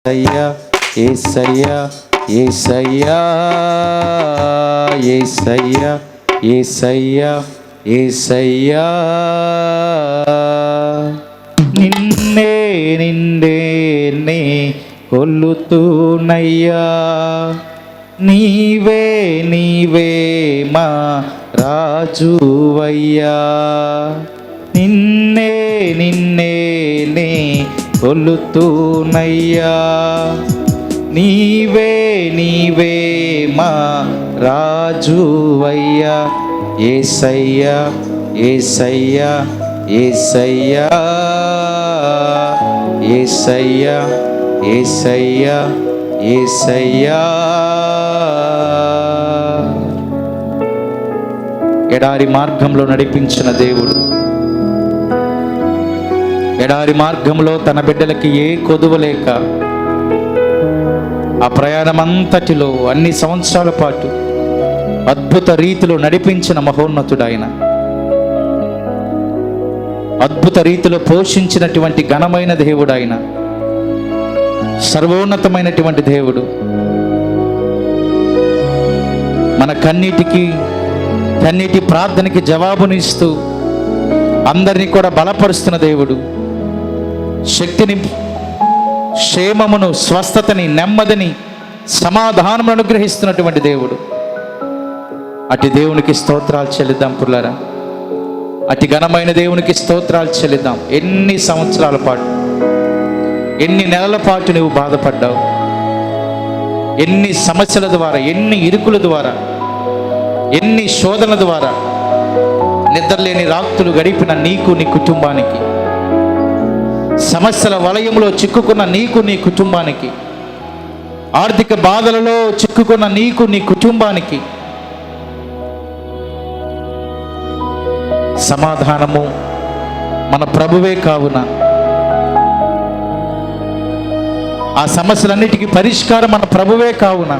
యేసయ్యా యేసయ్యా యేసయ్యా యేసయ్యా యేసయ్యా యేసయ్యా నిన్నే నిన్నే నే కొలుతునయ్యా నీవే నీవే మా రాజువయ్యా నిన్నే నిన్నే నే కొలుతునయ్యా నీవే నీవే మా రాజువయ్యా యేసయ్యా యేసయ్యా యేసయ్యా యేసయ్యా యేసయ్యా యేసయ్యా ఎడారి మార్గంలో నడిపించిన దేవుడు, ఎడారి మార్గంలో తన బిడ్డలకి ఏ కొదువ లేక ఆ ప్రయాణం అంతటిలో అన్ని సంవత్సరాల పాటు అద్భుత రీతిలో నడిపించిన మహోన్నతుడు ఆయన, అద్భుత రీతిలో పోషించినటువంటి ఘనమైన దేవుడు ఆయన, సర్వోన్నతమైనటువంటి దేవుడు. మన కన్నీటి ప్రార్థనకి జవాబునిస్తూ అందరినీ కూడా బలపరుస్తున్న దేవుడు, శక్తిని, క్షేమమును, స్వస్థతని, నెమ్మదిని, సమాధానం అనుగ్రహిస్తున్నటువంటి దేవుడు. అటు దేవునికి స్తోత్రాలు చెల్లిద్దాం పుల్లారా, అతి ఘనమైన దేవునికి స్తోత్రాలు చెల్లిద్దాం. ఎన్ని సంవత్సరాల పాటు, ఎన్ని నెలల పాటు నువ్వు బాధపడ్డావు, ఎన్ని సమస్యల ద్వారా, ఎన్ని ఇరుకుల ద్వారా, ఎన్ని శోధనల ద్వారా నిద్రలేని రాత్రులు గడిపిన నీకు, నీ కుటుంబానికి, సమస్యల వలయంలో చిక్కుకున్న నీకు, నీ కుటుంబానికి, ఆర్థిక బాధలలో చిక్కుకున్న నీకు, నీ కుటుంబానికి సమాధానము మన ప్రభువే కావున ఆ సమస్యలన్నిటికీ పరిష్కారం మన ప్రభువే కావున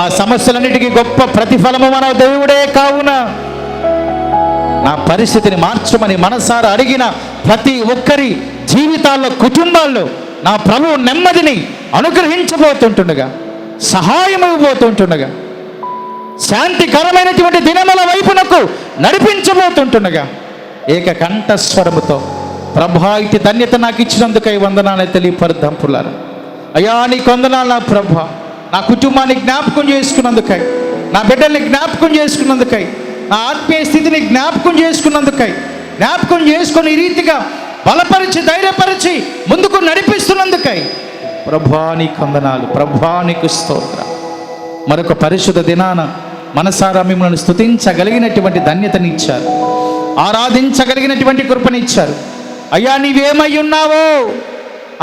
ఆ సమస్యలన్నిటికీ గొప్ప ప్రతిఫలము మన దేవుడే కావున నా పరిస్థితిని మార్చమని మనసారా అడిగిన ప్రతి ఒక్కరి జీవితాల్లో, కుటుంబాల్లో నా ప్రభువు నెమ్మదిని అనుగ్రహించబోతుంటుండగా, సహాయం ఇవ్వబోతుంటుండగా, శాంతికరమైనటువంటి దినముల వైపునకు నడిపించబోతుంటుండగా ఏక కంఠస్వరముతో ప్రభా ఇటు ధన్యత నాకు ఇచ్చినందుకై వందనాలు తెలియపరుద్దాం పుల్లారా. అయ్యా నీకు వందనాలు నా ప్రభా, నా కుటుంబాన్ని జ్ఞాపకం చేసుకున్నందుకై, నా బిడ్డల్ని జ్ఞాపకం చేసుకున్నందుకై, నా ఆత్మీయ స్థితిని జ్ఞాపకం చేసుకున్నందుకై, జ్ఞాపకం చేసుకుని ఈ రీతిగా బలపరిచి, ధైర్యపరిచి ముందుకు నడిపిస్తున్నందుకై ప్రభా నీకు వందనాలు, ప్రభా నీకు స్తోత్రం. మరొక పరిశుద్ధ దినాన మనసారా మిమ్మల్ని స్తుతించగలిగినటువంటి ధన్యతనిచ్చారు, ఆరాధించగలిగినటువంటి కృపనిచ్చారు. అయ్యా నీవేమై ఉన్నావో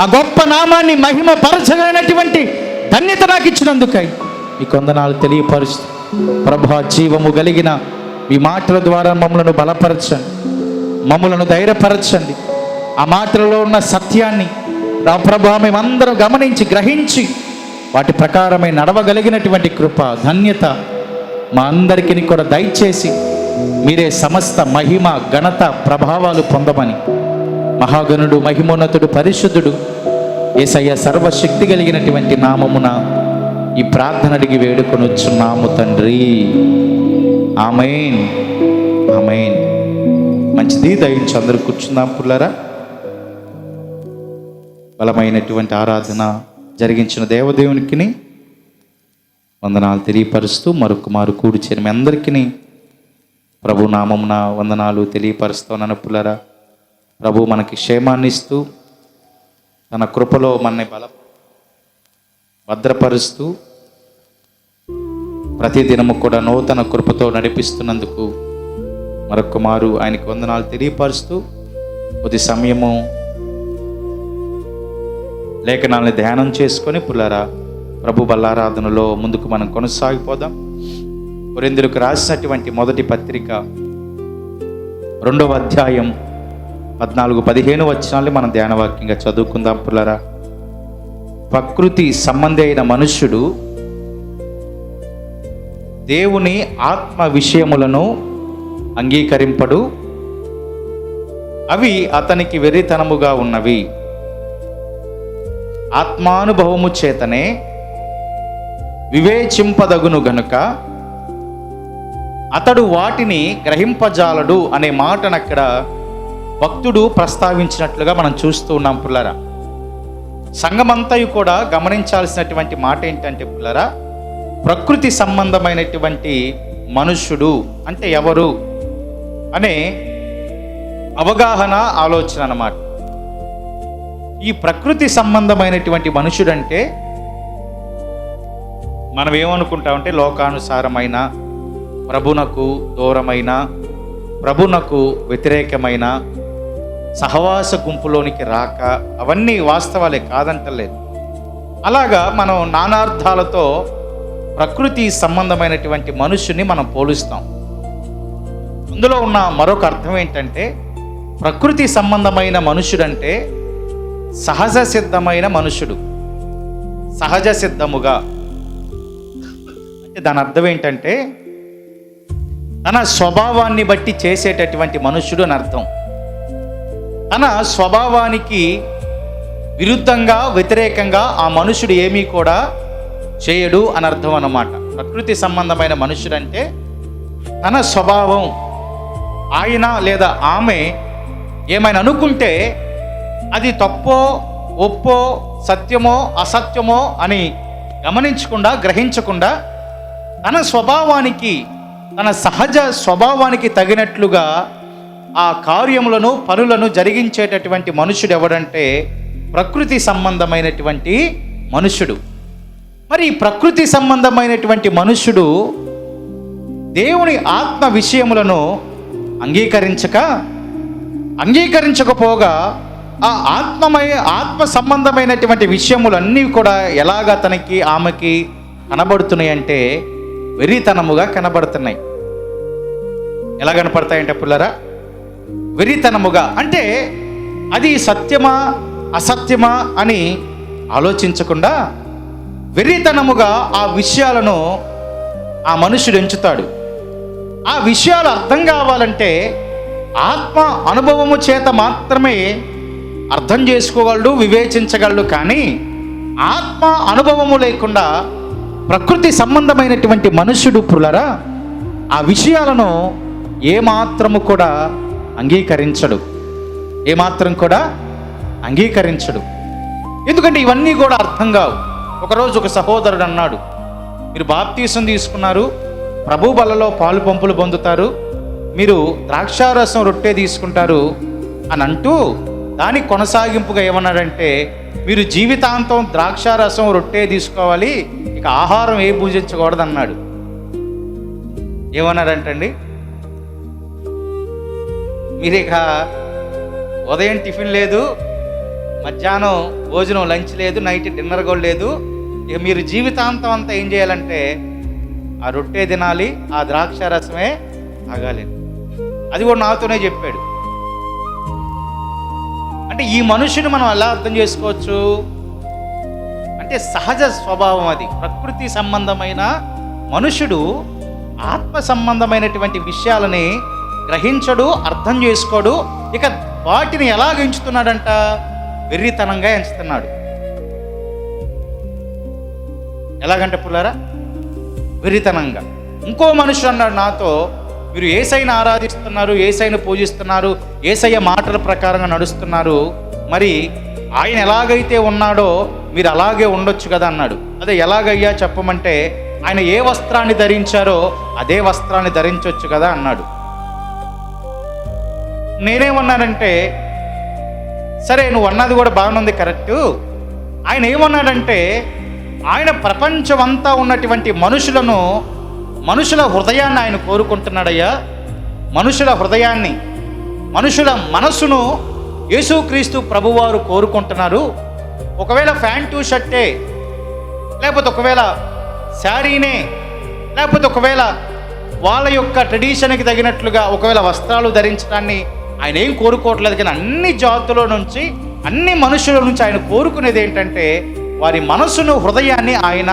ఆ గొప్ప నామాన్ని మహిమ పరచగలిగినటువంటి ధన్యత నాకు ఇచ్చినందుకై ఈ కొందనాలు తెలియపరుస్తూ ప్రభా జీవము కలిగిన ఈ మాటల ద్వారా మమ్మలను బలపరచండి, మమ్మలను ధైర్యపరచండి. ఆ మాటలలో ఉన్న సత్యాన్ని నా ప్రభా మేమందరం గమనించి, గ్రహించి వాటి ప్రకారమే నడవగలిగినటువంటి కృప, ధన్యత మా అందరికీ కూడా దయచేసి మీరే సమస్త మహిమ, ఘనత, ప్రభావాలు పొందమని మహాగణుడు, మహిమోన్నతుడు, పరిశుద్ధుడు యేసయ్య సర్వశక్తి కలిగినటువంటి నామమున ఈ ప్రార్థన అడిగి వేడుకొనొచ్చున్నాము తండ్రి. ఆమేన్, ఆమేన్. మంచిది, దయించి అందరూ కూర్చుందాం పుల్లారా. బలమైనటువంటి ఆరాధన జరిగించిన దేవదేవునికి వందనాలు తెలియపరుస్తూ మరొక మారు కూడి చేరి మీ అందరికీ ప్రభు నామమున వందనాలు తెలియపరుస్తానన్న పుల్లారా. ప్రభు మనకి క్షేమాన్ని ఇస్తూ తన కృపలో మనని భద్రపరుస్తూ ప్రతిదినము కూడా నూతన కృపతో నడిపిస్తున్నందుకు మరొక మారు ఆయనకి వందనాలు తెలియపరుస్తూ కొద్ది సమయము లేఖనాలను ధ్యానం చేసుకొని పుల్లారా ప్రభు బల్లారాధనలో ముందుకు మనం కొనసాగిపోదాం. కొరింథీయులకు రాసినటువంటి మొదటి పత్రిక 2వ అధ్యాయం 14-15 వచనాలు మనం ధ్యానవాక్యంగా చదువుకుందాం పుల్లారా. ప్రకృతి సంబంధి అయిన మనుష్యుడు దేవుని ఆత్మ విషయములను అంగీకరింపడు, అవి అతనికి వెర్రితనముగా ఉన్నవి. ఆత్మానుభవము చేతనే వివేచింపదగును గనుక అతడు వాటిని గ్రహింపజాలడు అనే మాటను అక్కడ భక్తుడు ప్రస్తావించినట్లుగా మనం చూస్తూ ఉన్నాం పుల్లరా. సంఘమంతయు కూడా గమనించాల్సినటువంటి మాట ఏంటంటే పుల్లరా, ప్రకృతి సంబంధమైనటువంటి మనుష్యుడు అంటే ఎవరు అనే అవగాహన, ఆలోచన అన్నమాట. ఈ ప్రకృతి సంబంధమైనటువంటి మనుషుడంటే మనం ఏమనుకుంటామంటే లోకానుసారమైన, ప్రభునకు దూరమైన, ప్రభునకు వ్యతిరేకమైన, సహవాస గుంపులోనికి రాక, అవన్నీ వాస్తవాలే, కాదంటలేదు. అలాగా మనం నానార్థాలతో ప్రకృతి సంబంధమైనటువంటి మనుషుని మనం పోలుస్తాం. అందులో ఉన్న మరొక అర్థం ఏంటంటే, ప్రకృతి సంబంధమైన మనుషుడంటే సహజ సిద్ధమైన మనుషుడు. సహజ సిద్ధముగా అంటే దాని అర్థం ఏంటంటే తన స్వభావాన్ని బట్టి చేసేటటువంటి మనుషుడు అని అర్థం. తన స్వభావానికి విరుద్ధంగా, వ్యతిరేకంగా ఆ మనుషుడు ఏమీ కూడా చేయడు అని అర్థం అన్నమాట. ప్రకృతి సంబంధమైన మనుషుడంటే తన స్వభావం, ఆయన లేదా ఆమె ఏమైనా అనుకుంటే అది తప్పో ఒప్పో, సత్యమో అసత్యమో అని గమనించకుండా, గ్రహించకుండా తన స్వభావానికి, తన సహజ స్వభావానికి తగినట్లుగా ఆ కార్యములను, పనులను జరిగించేటటువంటి మనుషుడు ఎవడంటే ప్రకృతి సంబంధమైనటువంటి మనుషుడు. మరి ఈ ప్రకృతి సంబంధమైనటువంటి మనుషుడు దేవుని ఆత్మ విషయములను అంగీకరించకపోగా ఆ ఆత్మ సంబంధమైనటువంటి విషయములన్నీ కూడా ఎలాగ తనకి, ఆమెకి కనబడుతున్నాయి అంటే వెర్రితనముగా కనబడుతున్నాయి. ఎలా కనపడతాయంటే పుల్లరా, వెర్రితనముగా. అంటే అది సత్యమా అసత్యమా అని ఆలోచించకుండా వెర్రితనముగా ఆ విషయాలను ఆ మనుషుడు ఎంచుతాడు. ఆ విషయాలు అర్థం కావాలంటే ఆత్మ అనుభవము చేత మాత్రమే అర్థం చేసుకోగలడు, వివేచించగలడు. కానీ ఆత్మ అనుభవము లేకుండా ప్రకృతి సంబంధమైనటువంటి మనుషుడు పుల్లరా ఆ విషయాలను ఏమాత్రము కూడా అంగీకరించడు. ఎందుకంటే ఇవన్నీ కూడా అర్థం కావు. ఒకరోజు ఒక సహోదరుడు అన్నాడు, మీరు బాప్తీసం తీసుకున్నారు, ప్రభు బలలో పాలు పంపులు పొందుతారు, మీరు ద్రాక్షారసం రొట్టె తీసుకుంటారు అని అంటూ దానికి కొనసాగింపుగా ఏమన్నాడంటే, మీరు జీవితాంతం ద్రాక్షారసం రొట్టె తీసుకోవాలి, ఇక ఆహారం ఏ భుజించకూడదు అన్నాడు. ఏమన్నాడంటండి, మీరు ఇక ఉదయం టిఫిన్ లేదు, మధ్యాహ్నం భోజనం లంచ్ లేదు, నైట్ డిన్నర్ కూడా లేదు, ఇక మీరు జీవితాంతం అంతా ఏం చేయాలంటే ఆ రొట్టె తినాలి, ఆ ద్రాక్షారసమే తాగాలి. అది కూడా నాతోనే చెప్పాడు. అంటే ఈ మనుషుని మనం ఎలా అర్థం చేసుకోవచ్చు అంటే సహజ స్వభావం అది. ప్రకృతి సంబంధమైన మనుషుడు ఆత్మ సంబంధమైనటువంటి విషయాలని గ్రహించడు, అర్థం చేసుకోడు. ఇక వాటిని ఎలాగ ఎంచుతున్నాడంట, వెర్రితనంగా ఎంచుతున్నాడు. ఎలాగంటే పుల్లారా, వెర్రితనంగా. ఇంకో మనుషుడు అన్నాడు నాతో, మీరు యేసయ్యను ఆరాధిస్తున్నారు, యేసయ్యను పూజిస్తున్నారు, యేసయ్య మాటల ప్రకారంగా నడుస్తున్నారు, మరి ఆయన ఎలాగైతే ఉన్నాడో మీరు అలాగే ఉండొచ్చు కదా అన్నాడు. అదే ఎలాగయ్యా చెప్పమంటే, ఆయన ఏ వస్త్రాన్ని ధరించారో అదే వస్త్రాన్ని ధరించవచ్చు కదా అన్నాడు. నేనేమన్నానంటే, సరే నువ్వు అన్నది కూడా బాగుంది, కరెక్టు. ఆయన ఏమన్నాడంటే, ఆయన ప్రపంచమంతా ఉన్నటువంటి మనుషుల హృదయాన్ని ఆయన కోరుకుంటున్నాడయ్యా. మనుషుల హృదయాన్ని, మనుషుల మనసును యేసుక్రీస్తు ప్రభువారు కోరుకుంటున్నారు. ఒకవేళ ప్యాంటు షర్టే, లేకపోతే ఒకవేళ శారీనే, లేకపోతే ఒకవేళ వాళ్ళ యొక్క ట్రెడిషన్కి తగినట్లుగా ఒకవేళ వస్త్రాలు ధరించడాన్ని ఆయన ఏం కోరుకోవట్లేదు. కానీ అన్ని జాతుల నుంచి, అన్ని మనుషుల నుంచి ఆయన కోరుకునేది ఏంటంటే వారి మనసును, హృదయాన్ని ఆయన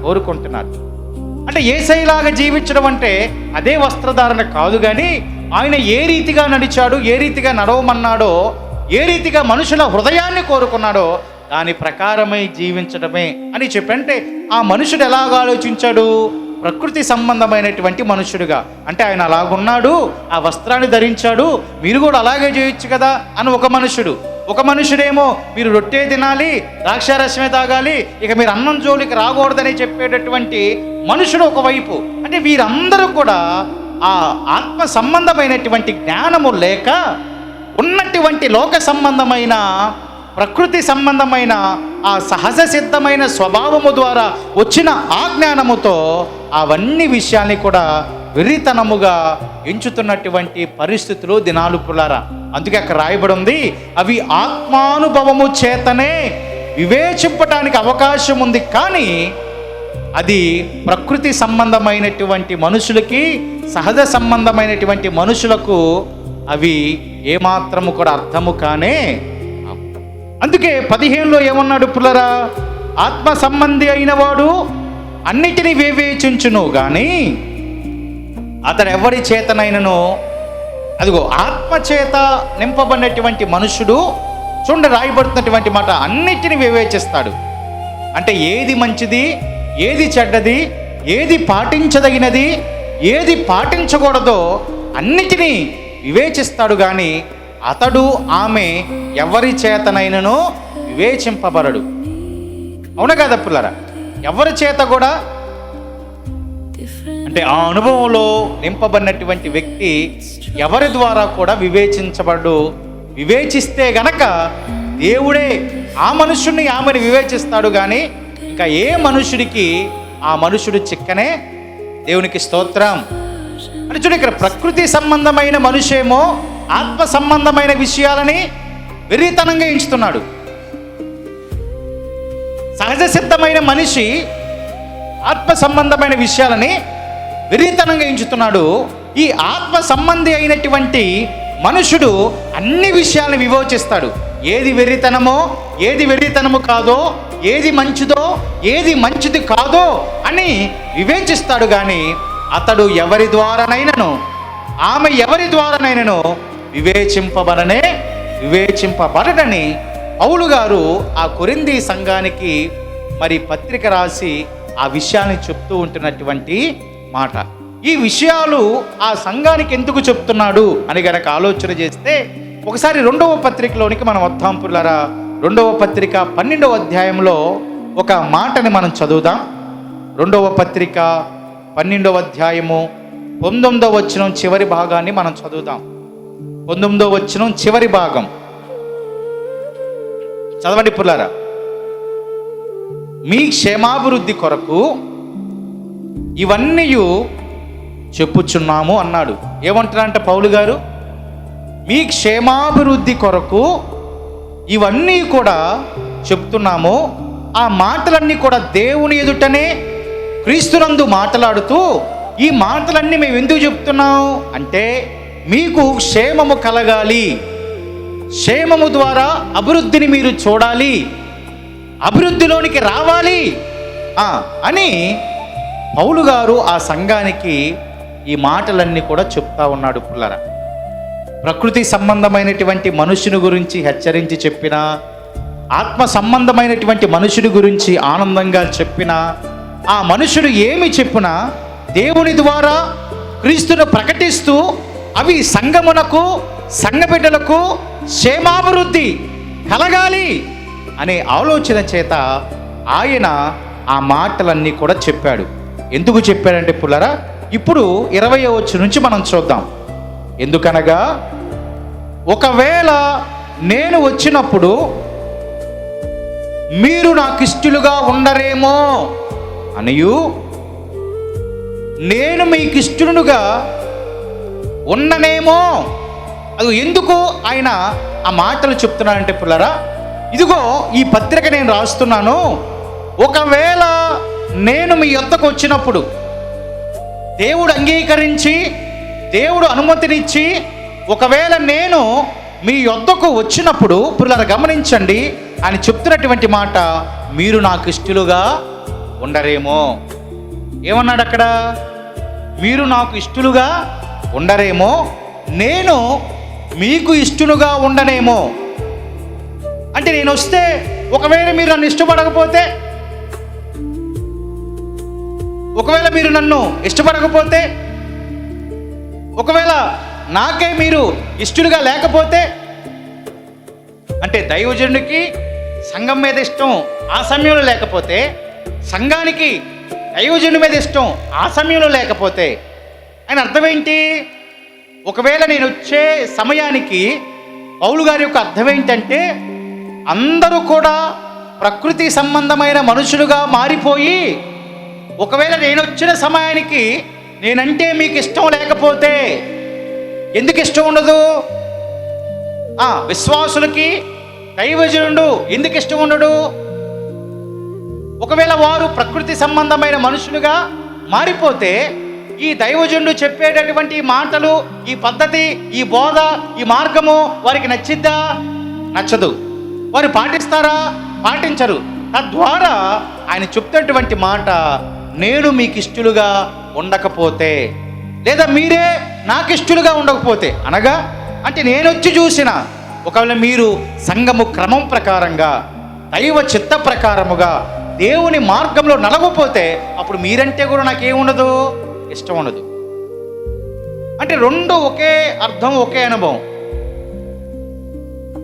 కోరుకుంటున్నారు. అంటే యేసయ్యలాగా జీవించడం అంటే అదే వస్త్రధారణ కాదు, కానీ ఆయన ఏ రీతిగా నడిచాడు, ఏ రీతిగా నడవమన్నాడో, ఏ రీతిగా మనుషుల హృదయాన్ని కోరుకున్నాడో దాని ప్రకారమై జీవించడమే అని చెప్పి, అంటే ఆ మనుషుడు ఎలాగ ఆలోచించాడు? ప్రకృతి సంబంధమైనటువంటి మనుషుడుగా. అంటే ఆయన అలాగున్నాడు, ఆ వస్త్రాన్ని ధరించాడు, మీరు కూడా అలాగే చేయొచ్చు కదా అని ఒక మనుషుడు. ఒక మనుషుడేమో మీరు రొట్టె తినాలి, ద్రాక్షారసమే తాగాలి, ఇక మీరు అన్నం జోలికి రాకూడదని చెప్పేటటువంటి మనుషుడు ఒకవైపు. అంటే వీరందరూ కూడా ఆ ఆత్మ సంబంధమైనటువంటి జ్ఞానము లేక ఉన్నటువంటి లోక సంబంధమైన ప్రకృతి సంబంధమైన ఆ సహజ సిద్ధమైన స్వభావము ద్వారా వచ్చిన ఆ జ్ఞానముతో అవన్నీ విషయాల్ని కూడా వెర్రితనముగా ఎంచుతున్నటువంటి పరిస్థితులు దినాలు పులారా. అందుకే అక్కడ రాయబడి ఉంది, అవి ఆత్మానుభవము చేతనే వివేచింపటానికి అవకాశం ఉంది, కానీ అది ప్రకృతి సంబంధమైనటువంటి మనుషులకి, సహజ సంబంధమైనటువంటి మనుషులకు అవి ఏమాత్రము కూడా అర్థము కానే. అందుకే 15లో ఏమన్నాడు పుల్లరా? ఆత్మ సంబంధి అయిన వాడు అన్నిటినీ వివేచించును గాని అతడు ఎవరి చేతనైనను, అదిగో ఆత్మచేత నింపబడినటువంటి మనుషుడు చూడండి రాయబడుతున్నటువంటి మాట, అన్నిటిని వివేచిస్తాడు. అంటే ఏది మంచిది, ఏది చెడ్డది, ఏది పాటించదగినది, ఏది పాటించకూడదో అన్నిటినీ వివేచిస్తాడు. కానీ అతడు, ఆమె ఎవరి చేతనైనను వివేచింపబడడు. అవునా కదా పుల్లరా? ఎవరి చేత కూడా, అంటే ఆ అనుభవంలో నింపబడినటువంటి వ్యక్తి ఎవరి ద్వారా కూడా వివేచించబడు. వివేచిస్తే గనక దేవుడే ఆ మనుషుడిని, ఆమెను వివేచిస్తాడు. కానీ ఇంకా ఏ మనుషుడికి ఆ మనుషుడు చిక్కనే. దేవునికి స్తోత్రం. అని చూడు, ఇక్కడ ప్రకృతి సంబంధమైన మనిషేమో ఆత్మ సంబంధమైన విషయాలని వెర్రితనంగా ఎంచుతున్నాడు. సహజ సిద్ధమైన మనిషి ఆత్మ సంబంధమైన విషయాలని వెర్రితనంగా ఎంచుతున్నాడు. ఈ ఆత్మ సంబంధి అయినటువంటి మనుషుడు అన్ని విషయాలను వివేచిస్తాడు. ఏది వెర్రితనమో, ఏది వెర్రితనము కాదో, ఏది మంచిదో, ఏది మంచిది కాదో అని వివేచిస్తాడు. కానీ అతడు ఎవరి ద్వారానైనను, ఆమె ఎవరి ద్వారానైనను వివేచింపబడని పౌలు గారు ఆ కొరింథీ సంఘానికి మరి పత్రిక రాసి ఆ విషయాన్ని చెప్తూ ఉంటున్నటువంటి మాట. ఈ విషయాలు ఆ సంఘానికి ఎందుకు చెప్తున్నాడు అని గనక ఆలోచన చేస్తే ఒకసారి 2వ పత్రికలోనికి మనం వద్దాం పుల్లారా. 2వ పత్రిక 12వ అధ్యాయంలో ఒక మాటని మనం చదువుదాం. 2వ పత్రిక 12వ అధ్యాయము 19వ వచనం చివరి భాగాన్ని మనం చదువుదాం. 19వ వచనం చివరి భాగం చదవండి పుల్లారా. మీ క్షేమాభివృద్ధి కొరకు ఇవన్నీ చెప్పుచున్నాము అన్నాడు. ఏమంటున్నారంటే పౌలు గారు, మీ క్షేమాభివృద్ధి కొరకు ఇవన్నీ కూడా చెప్తున్నాము. ఆ మాటలన్నీ కూడా దేవుని ఎదుటనే క్రీస్తునందు మాట్లాడుతూ, ఈ మాటలన్నీ మేము ఎందుకు చెప్తున్నాం అంటే మీకు క్షేమము కలగాలి, క్షేమము ద్వారా అభివృద్ధిని మీరు చూడాలి, అభివృద్ధిలోనికి రావాలి అని పౌలు గారు ఆ సంఘానికి ఈ మాటలన్నీ కూడా చెప్తా ఉన్నాడు పుల్లరా. ప్రకృతి సంబంధమైనటువంటి మనుషుని గురించి హెచ్చరించి చెప్పిన, ఆత్మ సంబంధమైనటువంటి మనుషుడి గురించి ఆనందంగా చెప్పిన, ఆ మనుషుడు ఏమి చెప్పినా దేవుని ద్వారా క్రీస్తును ప్రకటిస్తూ అవి సంఘమునకు, సంఘ బిడ్డలకు క్షేమాభివృద్ధి కలగాలి అనే ఆలోచన చేత ఆయన ఆ మాటలన్నీ కూడా చెప్పాడు. ఎందుకు చెప్పాడంటే పుల్లరా, ఇప్పుడు 20వ వచనం నుంచి మనం చూద్దాం. ఎందుకనగా ఒకవేళ నేను వచ్చినప్పుడు మీరు నాకు ఇష్టలుగా ఉండరేమో అనియు, నేను మీకు ఇష్టలుగా ఉండనేమో. అది ఎందుకు ఆయన ఆ మాటలు చెప్తున్నాడంటే పుల్లరా, ఇదిగో ఈ పత్రిక నేను రాస్తున్నాను, ఒకవేళ నేను మీ యొద్దకు వచ్చినప్పుడు దేవుడు అంగీకరించి, దేవుడు అనుమతినిచ్చి, ఒకవేళ నేను మీ యొద్దకు వచ్చినప్పుడు పుల్లరా గమనించండి, ఆయన చెప్తున్నటువంటి మాట, మీరు నాకు ఇష్టలుగా ఉండరేమో. ఏమన్నాడు అక్కడ? మీరు నాకు ఇష్టలుగా ఉండరేమో, నేను మీకు ఇష్టలుగా ఉండనేమో. అంటే నేను వస్తే ఒకవేళ మీరు నన్ను ఇష్టపడకపోతే, ఒకవేళ మీరు నన్ను ఇష్టపడకపోతే, ఒకవేళ నాకే మీరు ఇష్టలుగా లేకపోతే, అంటే దైవజనుడికి సంఘం మీద ఇష్టం ఆ సమయంలో లేకపోతే, సంఘానికి దైవజనుడి మీద ఇష్టం ఆ సమయంలో లేకపోతే, ఆయన అర్థం ఏంటి? ఒకవేళ నేను వచ్చే సమయానికి పౌలు గారి యొక్క అర్థం ఏంటంటే, అందరూ కూడా ప్రకృతి సంబంధమైన మనుషులుగా మారిపోయి, ఒకవేళ నేను వచ్చిన సమయానికి నేనంటే మీకు ఇష్టం లేకపోతే, ఎందుకు ఇష్టం ఉండదు? విశ్వాసులకి దైవజనుడు ఎందుకు ఇష్టం ఉండడు? ఒకవేళ వారు ప్రకృతి సంబంధమైన మనుషులుగా మారిపోతే, ఈ దైవజనుడు చెప్పేటటువంటి మాటలు, ఈ పద్ధతి, ఈ బోధ, ఈ మార్గము వారికి నచ్చిద్దా? నచ్చదు. వారు పాటిస్తారా? పాటించరు. తద్వారా ఆయన చెప్తున్నటువంటి మాట, నేను మీకు ఇష్టలుగా ఉండకపోతే, లేదా మీరే నాకు ఇష్టలుగా ఉండకపోతే, అనగా అంటే నేను వచ్చి చూసిన, ఒకవేళ మీరు సంఘము క్రమం ప్రకారంగా దైవ చిత్త ప్రకారముగా దేవుని మార్గంలో నడవకపోతే, అప్పుడు మీరంటే కూడా నాకేముండదు, ఇష్టం ఉండదు. అంటే రెండు ఒకే అర్థం, ఒకే అనుభవం.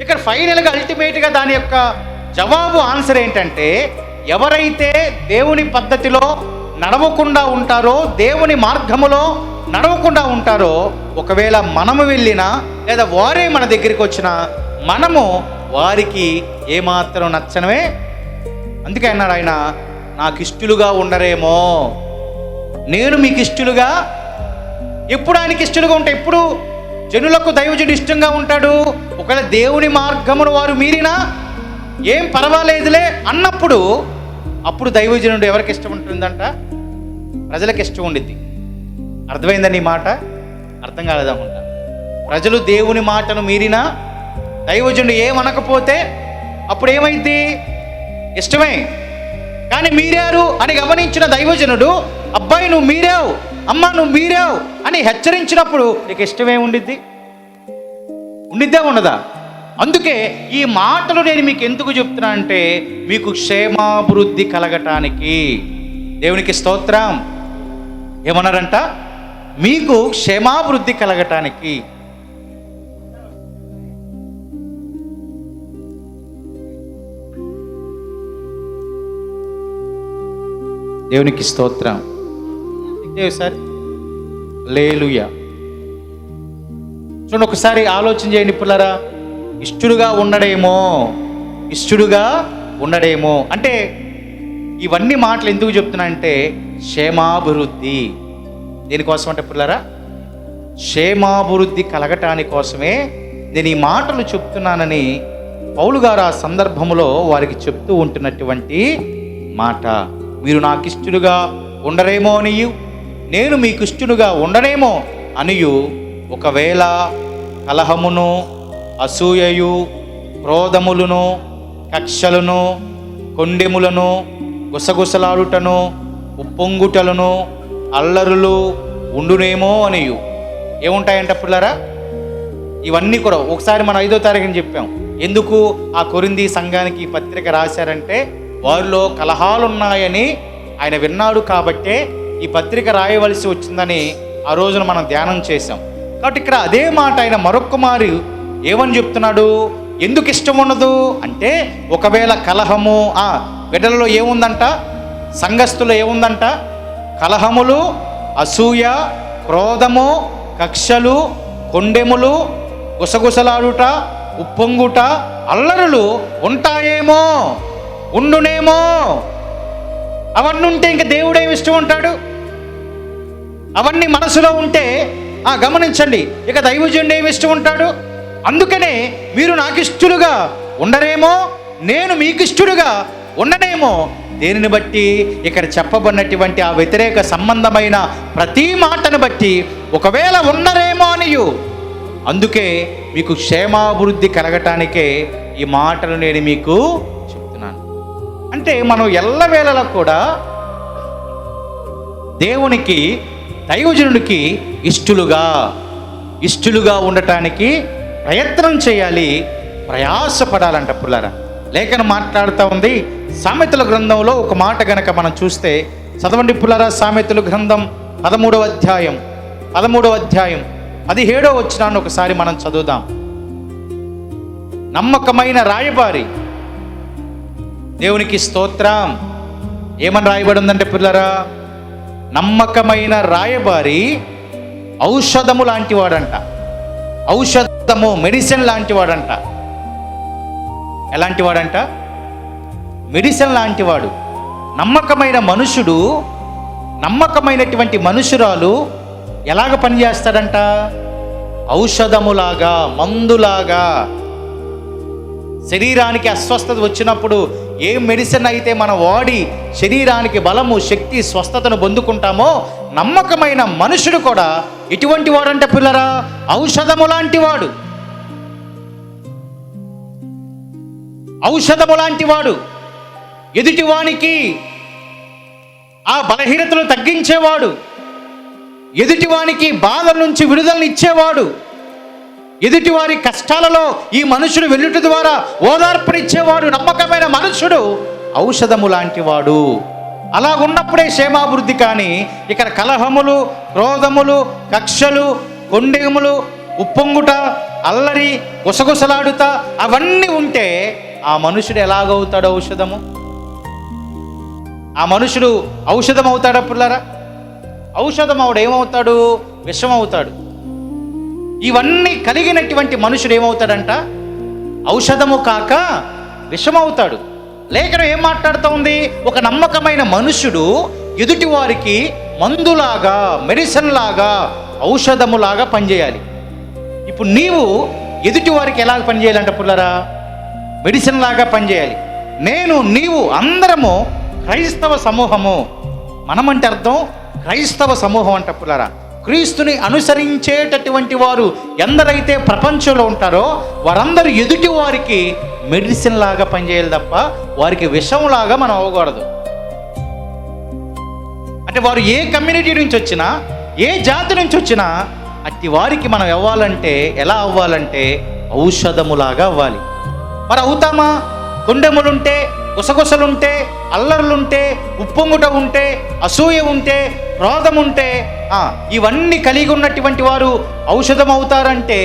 ఇక్కడ ఫైనల్గా అల్టిమేట్గా దాని యొక్క జవాబు, ఆన్సర్ ఏంటంటే, ఎవరైతే దేవుని పద్ధతిలో నడవకుండా ఉంటారో, దేవుని మార్గములో నడవకుండా ఉంటారో, ఒకవేళ మనము వెళ్ళినా లేదా వారే మన దగ్గరికి వచ్చినా, మనము వారికి ఏమాత్రం నచ్చనమే. అందుకే అన్నాడు ఆయన, నాకు ఇష్టలుగా ఉండరేమో, నేను మీకు ఇష్టలుగా. ఎప్పుడు ఆయనకి ఇష్టలుగా ఉంటాయి? ఎప్పుడు జనులకు దైవజనుడు ఇష్టంగా ఉంటాడు? ఒకవేళ దేవుని మార్గమును వారు మీరినా ఏం పర్వాలేదులే అన్నప్పుడు, అప్పుడు దైవజనుడు ఎవరికి ఇష్టం ఉంటుందంట? ప్రజలకు ఇష్టం ఉండిద్ది. అర్థమైందని ఈ మాట? అర్థం కాలేదనుకుంటా. ప్రజలు దేవుని మాటను మీరినా, దైవజనుడు ఏమనకపోతే అప్పుడు ఏమైంది? ఇష్టమే. కానీ మీరారు అని గమనించిన దైవజనుడు, అబ్బాయి నువ్వు మీరావు, అమ్మ నువ్వు మీరావు అని హెచ్చరించినప్పుడు నీకు ఇష్టమే ఉండిద్ది? ఉండిద్దా ఉండదా? అందుకే ఈ మాటలు నేను మీకు ఎందుకు చెప్తున్నా అంటే, మీకు క్షేమాభివృద్ధి కలగటానికి. దేవునికి స్తోత్రం. ఏమన్నారంట? మీకు క్షేమాభివృద్ధి కలగటానికి. దేవునికి స్తోత్రం. సార్ హల్లెలూయా. చూడండి, ఒకసారి ఆలోచన చేయండి పిల్లరా. ఇష్టడుగా ఉండడేమో, ఇష్టడుగా ఉండడేమో అంటే ఇవన్నీ మాటలు ఎందుకు చెప్తున్నా అంటే, క్షేమాభివృద్ధి. దేనికోసం అంటే పిల్లరా, క్షేమాభివృద్ధి కలగటాని కోసమే నేను ఈ మాటలు చెప్తున్నానని పౌలు గారు ఆ సందర్భంలో వారికి చెప్తూ ఉంటున్నటువంటి మాట. మీరు నాకు ఇష్టలుగా ఉండరేమో అనియు, నేను మీకు ఇష్టలుగా ఉండనేమో అనియు, ఒకవేళ కలహమును, అసూయయు, క్రోధములను, కక్షలను, కొండెములను, గుసగుసలాడుటను, ఉప్పొంగుటలను, అల్లరులు ఉండునేమో అనియు. ఏముంటాయంట పిల్లరా? ఇవన్నీ కూడా ఒకసారి మనం 5వ తారీఖుని చెప్పాం. ఎందుకు ఆ కొరింథీ సంఘానికి ఈ పత్రిక రాశారంటే, వారిలో కలహాలున్నాయని ఆయన విన్నాడు కాబట్టే ఈ పత్రిక రాయవలసి వచ్చిందని ఆ రోజున మనం ధ్యానం చేశాం. కాబట్టి ఇక్కడ అదే మాట ఆయన మరొక్క మారు ఏమని చెప్తున్నాడు? ఎందుకు ఇష్టం ఉండదు అంటే, ఒకవేళ కలహము, బిడ్డలలో ఏముందంట? సంఘస్థులు ఏముందంట? కలహములు, అసూయ, క్రోధము, కక్షలు, కొండెములు, గుసగుసలాడుట, ఉప్పొంగుట, అల్లరులు ఉంటాయేమో, ఉండునేమో. అవన్నీ ఉంటే ఇంక దేవుడేమి ఇష్టం ఉంటాడు? అవన్నీ మనసులో ఉంటే గమనించండి, ఇక దైవజనుడు ఏమి ఇష్టం ఉంటాడు? అందుకనే మీరు నాకు ఇష్టలుగా ఉండరేమో, నేను మీకు ఇష్టడుగా ఉండనేమో. దేనిని బట్టి? ఇక్కడ చెప్పబడినటువంటి ఆ వ్యతిరేక సంబంధమైన ప్రతి మాటను బట్టి ఒకవేళ ఉండరేమో అనియు. అందుకే మీకు క్షేమాభివృద్ధి కలగటానికే ఈ మాటలు నేను మీకు చెప్తున్నాను. అంటే మనం ఎల్లవేళలా కూడా దేవునికి, దైవజనుడికి ఇష్టలుగా ఉండటానికి ప్రయత్నం చేయాలి, ప్రయాసపడాలంట పుల్లారా. లేఖనం మాట్లాడుతూ ఉంది. సామెతల గ్రంథంలో ఒక మాట గనక మనం చూస్తే, చదవండి పుల్లారా, సామెతల గ్రంథం 13వ అధ్యాయం 17వ వచనాన్ని ఒకసారి మనం చదువుదాం. నమ్మకమైన రాయబారి, దేవునికి స్తోత్రం. ఏమని రాయబడి ఉందంటే పుల్లారా, నమ్మకమైన రాయబారి ఔషధము లాంటి వాడంట. ఔషధము, మెడిసిన్ లాంటి వాడంట. ఎలాంటి వాడంట? మెడిసిన్ లాంటి వాడు. నమ్మకమైన మనుషుడు, నమ్మకమైనటువంటి మనుషురాలు ఎలాగ పనిచేస్తాడంట? ఔషధములాగా, మందులాగా. శరీరానికి అస్వస్థత వచ్చినప్పుడు ఏ మెడిసిన్ అయితే మనం వాడి శరీరానికి బలము, శక్తి, స్వస్థతను పొందుకుంటామో, నమ్మకమైన మనుషుడు కూడా ఎటువంటి వాడంటే పిల్లరా, ఔషధము లాంటి వాడు. ఔషధము లాంటి వాడు. ఎదుటివానికి ఆ బలహీనతను తగ్గించేవాడు, ఎదుటివానికి బాధ నుంచి విడుదలను ఇచ్చేవాడు, ఎదుటివారి కష్టాలలో ఈ మనుషుడు వెళ్ళుట ద్వారా ఓదార్పునిచ్చేవాడు. నమ్మకమైన మనుషుడు ఔషధము లాంటి వాడు. అలాగున్నప్పుడే క్షేమాభివృద్ధి. కానీ ఇక్కడ కలహములు, క్రోధములు, కక్షలు, కొండెములు, ఉప్పొంగుట, అల్లరి, గుసగుసలాడుతా అవన్నీ ఉంటే ఆ మనుషుడు ఎలాగవుతాడు? ఔషధము. ఆ మనుషుడు ఔషధం అవుతాడా పుల్లారా? ఔషధం అవుడు ఏమవుతాడు? విషం అవుతాడు. ఇవన్నీ కలిగినటువంటి మనుషుడు ఏమవుతాడంట? ఔషధము కాక విషమవుతాడు. లేఖనం ఏం మాట్లాడుతూ ఉంది? ఒక నమ్మకమైన మనుషుడు ఎదుటి వారికి మందులాగా, మెడిసిన్ లాగా, ఔషధములాగా పనిచేయాలి. ఇప్పుడు నీవు ఎదుటి వారికి ఎలాగ పనిచేయాలంట పుల్లరా? మెడిసిన్ లాగా పనిచేయాలి. నేను, నీవు అందరము క్రైస్తవ సమూహము. మనమంటే అర్థం క్రైస్తవ సమూహం అంట పుల్లరా. క్రీస్తుని అనుసరించేటటువంటి వారు ఎందరైతే ప్రపంచంలో ఉంటారో వారందరూ ఎదుటి వారికి మెడిసిన్ లాగా పనిచేయాలి తప్ప వారికి విషంలాగా మనం అవ్వకూడదు. అంటే వారు ఏ కమ్యూనిటీ నుంచి వచ్చినా, ఏ జాతి నుంచి వచ్చినా అట్టి వారికి మనం అవ్వాలంటే ఎలా అవ్వాలంటే ఔషధములాగా అవ్వాలి. మరి అవుతామా? కొండెములుంటే, గుసగుసలుంటే, అల్లర్లుంటే, ఉప్పొంగుట ఉంటే, అసూయ ఉంటే, క్రోధం ఉంటే, ఇవన్నీ కలిగి ఉన్నటువంటి వారు ఔషధం అవుతారంటే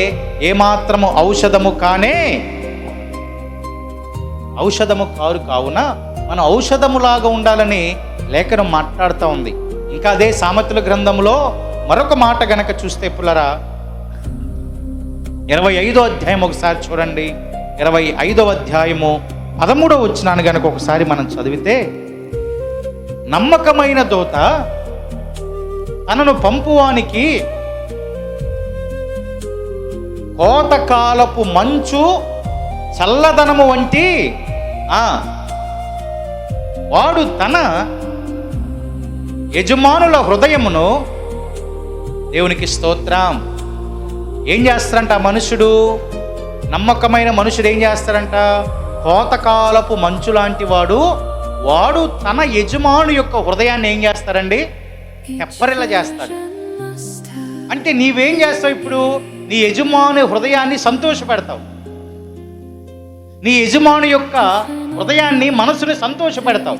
ఏమాత్రము ఔషధము కావున మనం ఔషధములాగా ఉండాలని లేఖనం మాట్లాడుతూ ఉంది. ఇంకా అదే సామెతల గ్రంథంలో మరొక మాట గనక చూస్తే పుల్లరా, 25వ అధ్యాయం ఒకసారి చూడండి. 25వ అధ్యాయము 13వ వచనాన్ని గనక ఒకసారి మనం చదివితే, నమ్మకమైన దూత తనను పంపువానికి కోతకాలపు మంచు చల్లదనము వంటి వాడు తన యజమానుల హృదయమును, దేవునికి స్తోత్రం, ఏం చేస్తారంట? మనుషుడు, నమ్మకమైన మనుషుడు ఏం చేస్తారంట? కోతకాలపు మంచు లాంటి వాడు తన యజమాను యొక్క హృదయాన్ని ఏం చేస్తారండి? తెప్పరిల్లా చేస్తాడు. అంటే నీవేం చేస్తావు? ఇప్పుడు నీ యజమాని హృదయాన్ని సంతోషపెడతావు. నీ యజమాని యొక్క హృదయాన్ని, మనసుని సంతోషపెడతావు.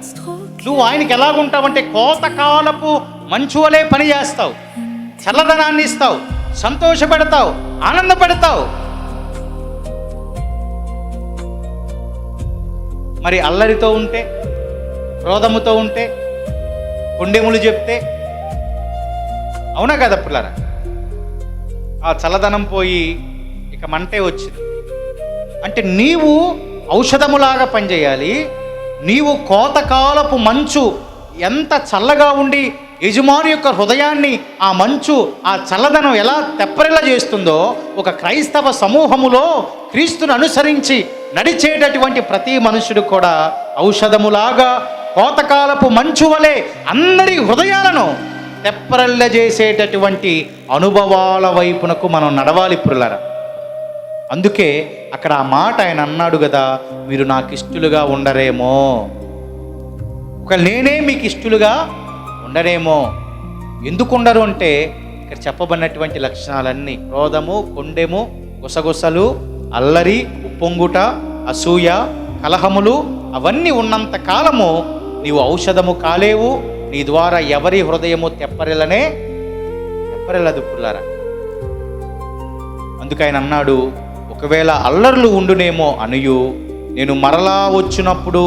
నువ్వు ఆయనకి ఎలాగుంటావంటే కోతకాలపు మంచు వలె పని చేస్తావు, చల్లదనాన్ని ఇస్తావు, సంతోషపెడతావు, ఆనందపెడతావు. మరి అల్లరితో ఉంటే, క్రోధముతో ఉంటే, కొండెములు చెప్తే, అవునా కదా పిల్లరా? ఆ చల్లదనం పోయి ఇక మంటే వచ్చింది. అంటే నీవు ఔషధములాగా పనిచేయాలి. నీవు కోతకాలపు మంచు ఎంత చల్లగా ఉండి యజమాని యొక్క హృదయాన్ని ఆ మంచు, ఆ చల్లదనం ఎలా తెప్పరిల్ల చేస్తుందో, ఒక క్రైస్తవ సమూహములో క్రీస్తును అనుసరించి నడిచేటటువంటి ప్రతి మనుషుడు కూడా ఔషధములాగా కోతకాలపు మంచు వలె అందరి హృదయాలను తెప్పరిల్ల చేసేటటువంటి అనుభవాల వైపునకు మనం నడవాలి పురులారా. అందుకే అక్కడ ఆ మాట ఆయన అన్నాడు కదా, మీరు నాకు ఇష్టలుగా ఉండరేమో, ఒక నేనే మీకు ఇష్టలుగా ఉండరేమో. ఎందుకు ఉండరు అంటే ఇక్కడ చెప్పబడినటువంటి లక్షణాలన్నీ, క్రోధము, కొండెము, గుసగుసలు, అల్లరి, ఉప్పొంగుట, అసూయ, కలహములు అవన్నీ ఉన్నంత కాలము నీవు ఔషధము కాలేవు, నీ ద్వారా ఎవరి హృదయము తెప్పరిల్లదు పుల్లారా. అందుకు ఆయన అన్నాడు, ఒకవేళ అల్లర్లు ఉండునేమో అనుయు, నేను మరలా వచ్చినప్పుడు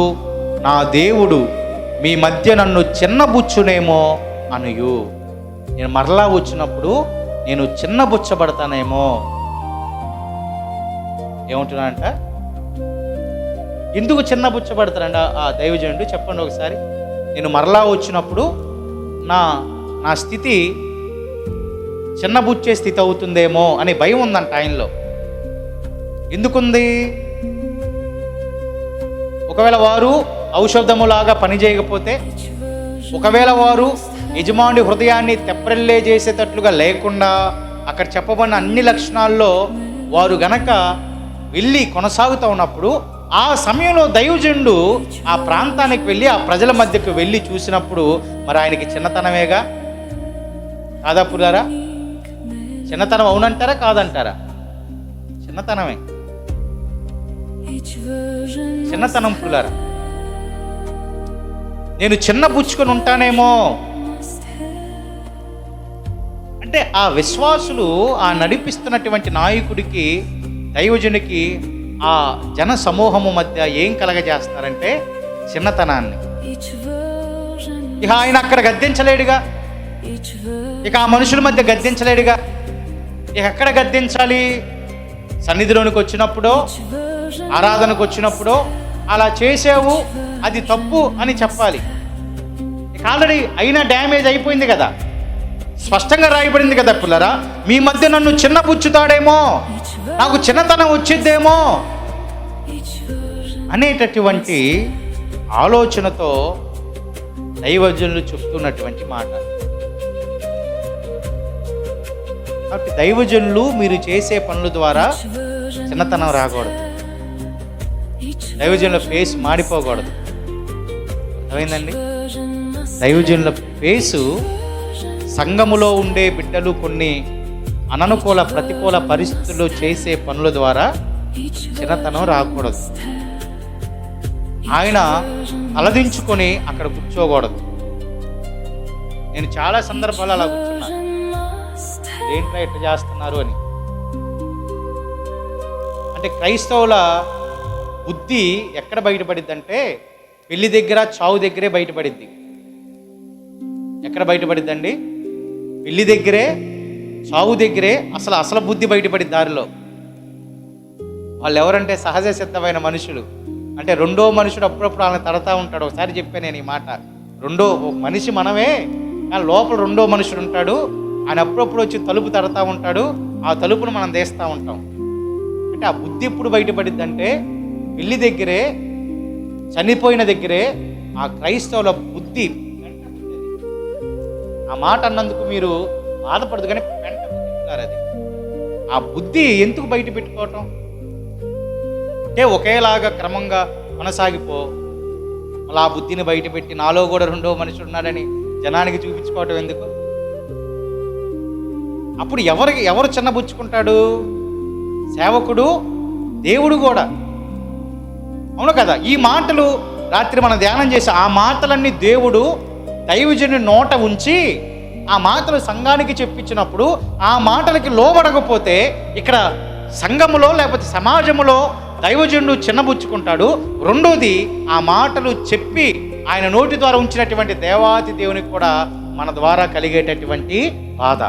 నా దేవుడు మీ మధ్య నన్ను చిన్నబుచ్చునేమో అనుయు. నేను మరలా వచ్చినప్పుడు నేను చిన్నబుచ్చబడతానేమో. ఏమంటున్నాడంట? ఎందుకు చిన్నబుచ్చబడతానంట ఆ దైవజనుడు? చెప్పండి ఒకసారి. నేను మరలా వచ్చినప్పుడు నా స్థితి చిన్నబుచ్చే స్థితి అవుతుందేమో అనే భయం ఉందంట ఆయనలో. ఎందుకుంది? ఒకవేళ వారు ఔషధములాగా పనిచేయకపోతే, ఒకవేళ వారు యజమాని హృదయాన్ని తెప్పరిల్లే చేసేటట్లుగా లేకుండా అక్కడ చెప్పబడిన అన్ని లక్షణాల్లో వారు గనక వెళ్ళి కొనసాగుతూ ఉన్నప్పుడు, ఆ సమయంలో దైవజనుడు ఆ ప్రాంతానికి వెళ్ళి ఆ ప్రజల మధ్యకు వెళ్ళి చూసినప్పుడు మరి ఆయనకి చిన్నతనమేగా కాదా పుల్లారా? చిన్నతనం అవునంటారా కాదంటారా? చిన్నతనమే, చిన్నతనం పుల్లారా. నేను చిన్న బుచ్చుకొని ఉంటానేమో అంటే ఆ విశ్వాసులు ఆ నడిపిస్తున్నటువంటి నాయకుడికి, దైవజనునికి ఆ జన సమూహము మధ్య ఏం కలగజేస్తున్నారంటే చిన్నతనాన్ని. ఇక ఆయన అక్కడ గద్దించలేడుగా, ఇక ఆ మనుషుల మధ్య గద్దించలేడుగా. ఇక ఎక్కడ గద్దించాలి? సన్నిధిలోనికి వచ్చినప్పుడో, ఆరాధనకు వచ్చినప్పుడో అలా చేసావు అది తప్పు అని చెప్పాలి. ఇక ఆల్రెడీ అయినా డ్యామేజ్ అయిపోయింది కదా, స్పష్టంగా రాయబడింది కదా పుల్లరా, మీ మధ్య నన్ను చిన్నబుచ్చుతాడేమో, నాకు చిన్నతనం వచ్చిద్దేమో అనేటటువంటి ఆలోచనతో దైవజనులు చెప్తున్నటువంటి మాట. కాబట్టి దైవజనులు మీరు చేసే పనుల ద్వారా చిన్నతనం రాకూడదు, దైవజనుల ఫేస్ మాడిపోకూడదు. అర్థమైందండి? దైవజనుల ఫేసు సంఘములో ఉండే బిడ్డలు కొన్ని అననుకూల ప్రతికూల పరిస్థితుల్లో చేసే పనుల ద్వారా చిన్నతనం రాకూడదు. ఆయన తలదించుకొని అక్కడ కూర్చోకూడదు. నేను చాలా సందర్భాలు అలా కూర్చున్నా, ఏంట్రా ఎట్లా చేస్తున్నారు అని. అంటే క్రైస్తవుల బుద్ధి ఎక్కడ బయటపడిద్ది అంటే పెళ్లి దగ్గర, చావు దగ్గరే బయటపడిద్ది. ఎక్కడ బయటపడిద్దండి? పెళ్లి దగ్గరే, చావు దగ్గరే అసలు బుద్ధి బయటపడిద్ది దారిలో. వాళ్ళు ఎవరంటే సహజ సిద్ధమైన మనుషులు. అంటే రెండో మనుషుడు అప్పుడప్పుడు వాళ్ళని తడతా ఉంటాడు. ఒకసారి చెప్పాను నేను ఈ మాట. రెండో మనిషి మనమే, కానీ లోపల రెండో మనుషుడు ఉంటాడు. ఆయన అప్పుడప్పుడు వచ్చి తలుపు తడతా ఉంటాడు, ఆ తలుపును మనం తీస్తూ ఉంటాం. అంటే ఆ బుద్ధి ఎప్పుడు బయటపడిద్ది అంటే పెళ్లి దగ్గరే, చనిపోయిన దగ్గరే ఆ క్రైస్తవుల బుద్ధి. ఆ మాట అన్నందుకు మీరు బాధపడదు, కానీ పెంట బుద్ధిన్నారు. అది ఆ బుద్ధి ఎందుకు బయట పెట్టుకోవటం అంటే ఒకేలాగా క్రమంగా కొనసాగిపో. అలా ఆ బుద్ధిని బయట పెట్టి నాలో కూడా రెండో మనిషి ఉన్నాడని జనానికి చూపించుకోవటం ఎందుకు? అప్పుడు ఎవరు చిన్నబుచ్చుకుంటాడు? సేవకుడు, దేవుడు కూడా. అవును కదా? ఈ మాటలు రాత్రి మనం ధ్యానం చేసి ఆ మాటలన్నీ దేవుడు దైవజనుని నోట ఉంచి ఆ మాటలు సంఘానికి చెప్పించినప్పుడు ఆ మాటలకి లోబడకపోతే ఇక్కడ సంఘములో లేకపోతే సమాజములో దైవజనుడు చిన్నబుచ్చుకుంటాడు. రెండోది, ఆ మాటలు చెప్పి ఆయన నోటి ద్వారా ఉంచినటువంటి దేవాతి దేవునికి కూడా మన ద్వారా కలిగేటటువంటి బాధ,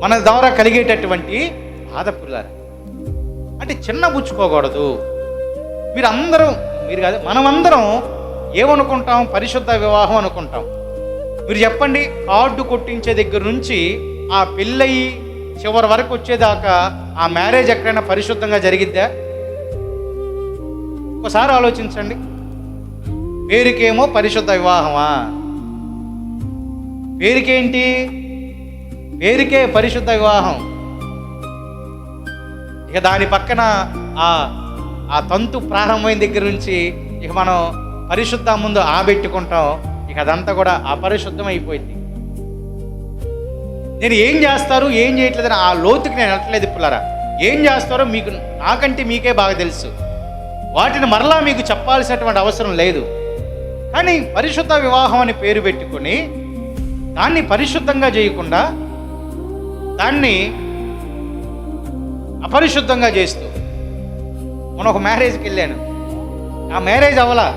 మన ద్వారా కలిగేటటువంటి బాధ పిల్లలు. అంటే చిన్నబుచ్చుకోకూడదు. మీరు కాదు, మనమందరం ఏమనుకుంటాం? పరిశుద్ధ వివాహం అనుకుంటాం. మీరు చెప్పండి, కార్డు కొట్టించే దగ్గర నుంచి ఆ పెళ్ళయి చివరి వరకు వచ్చేదాకా ఆ మ్యారేజ్ ఎక్కడైనా పరిశుద్ధంగా జరిగిద్దా? ఒకసారి ఆలోచించండి. పేరుకేమో పరిశుద్ధ వివాహమా? పేరుకేంటి? పేరుకే పరిశుద్ధ వివాహం. ఇక దాని పక్కన ఆ తంతు ప్రారంభమైన దగ్గర నుంచి ఇక మనం పరిశుద్ధ ముందు ఆబెట్టుకుంటాం. ఇక అదంతా కూడా అపరిశుద్ధం అయిపోయింది. నేను ఏం చేస్తారు ఏం చేయట్లేదని ఆ లోతుకి నేను వెళ్ళట్లేదు పిల్లరా. ఏం చేస్తారో మీకు నాకంటే మీకే బాగా తెలుసు. వాటిని మరలా మీకు చెప్పాల్సినటువంటి అవసరం లేదు. కానీ పరిశుద్ధ వివాహం అని పేరు పెట్టుకొని దాన్ని పరిశుద్ధంగా చేయకుండా దాన్ని అపరిశుద్ధంగా చేస్తూ, మొన్న ఒక మ్యారేజ్కి వెళ్ళాను. ఆ మ్యారేజ్ అవలా,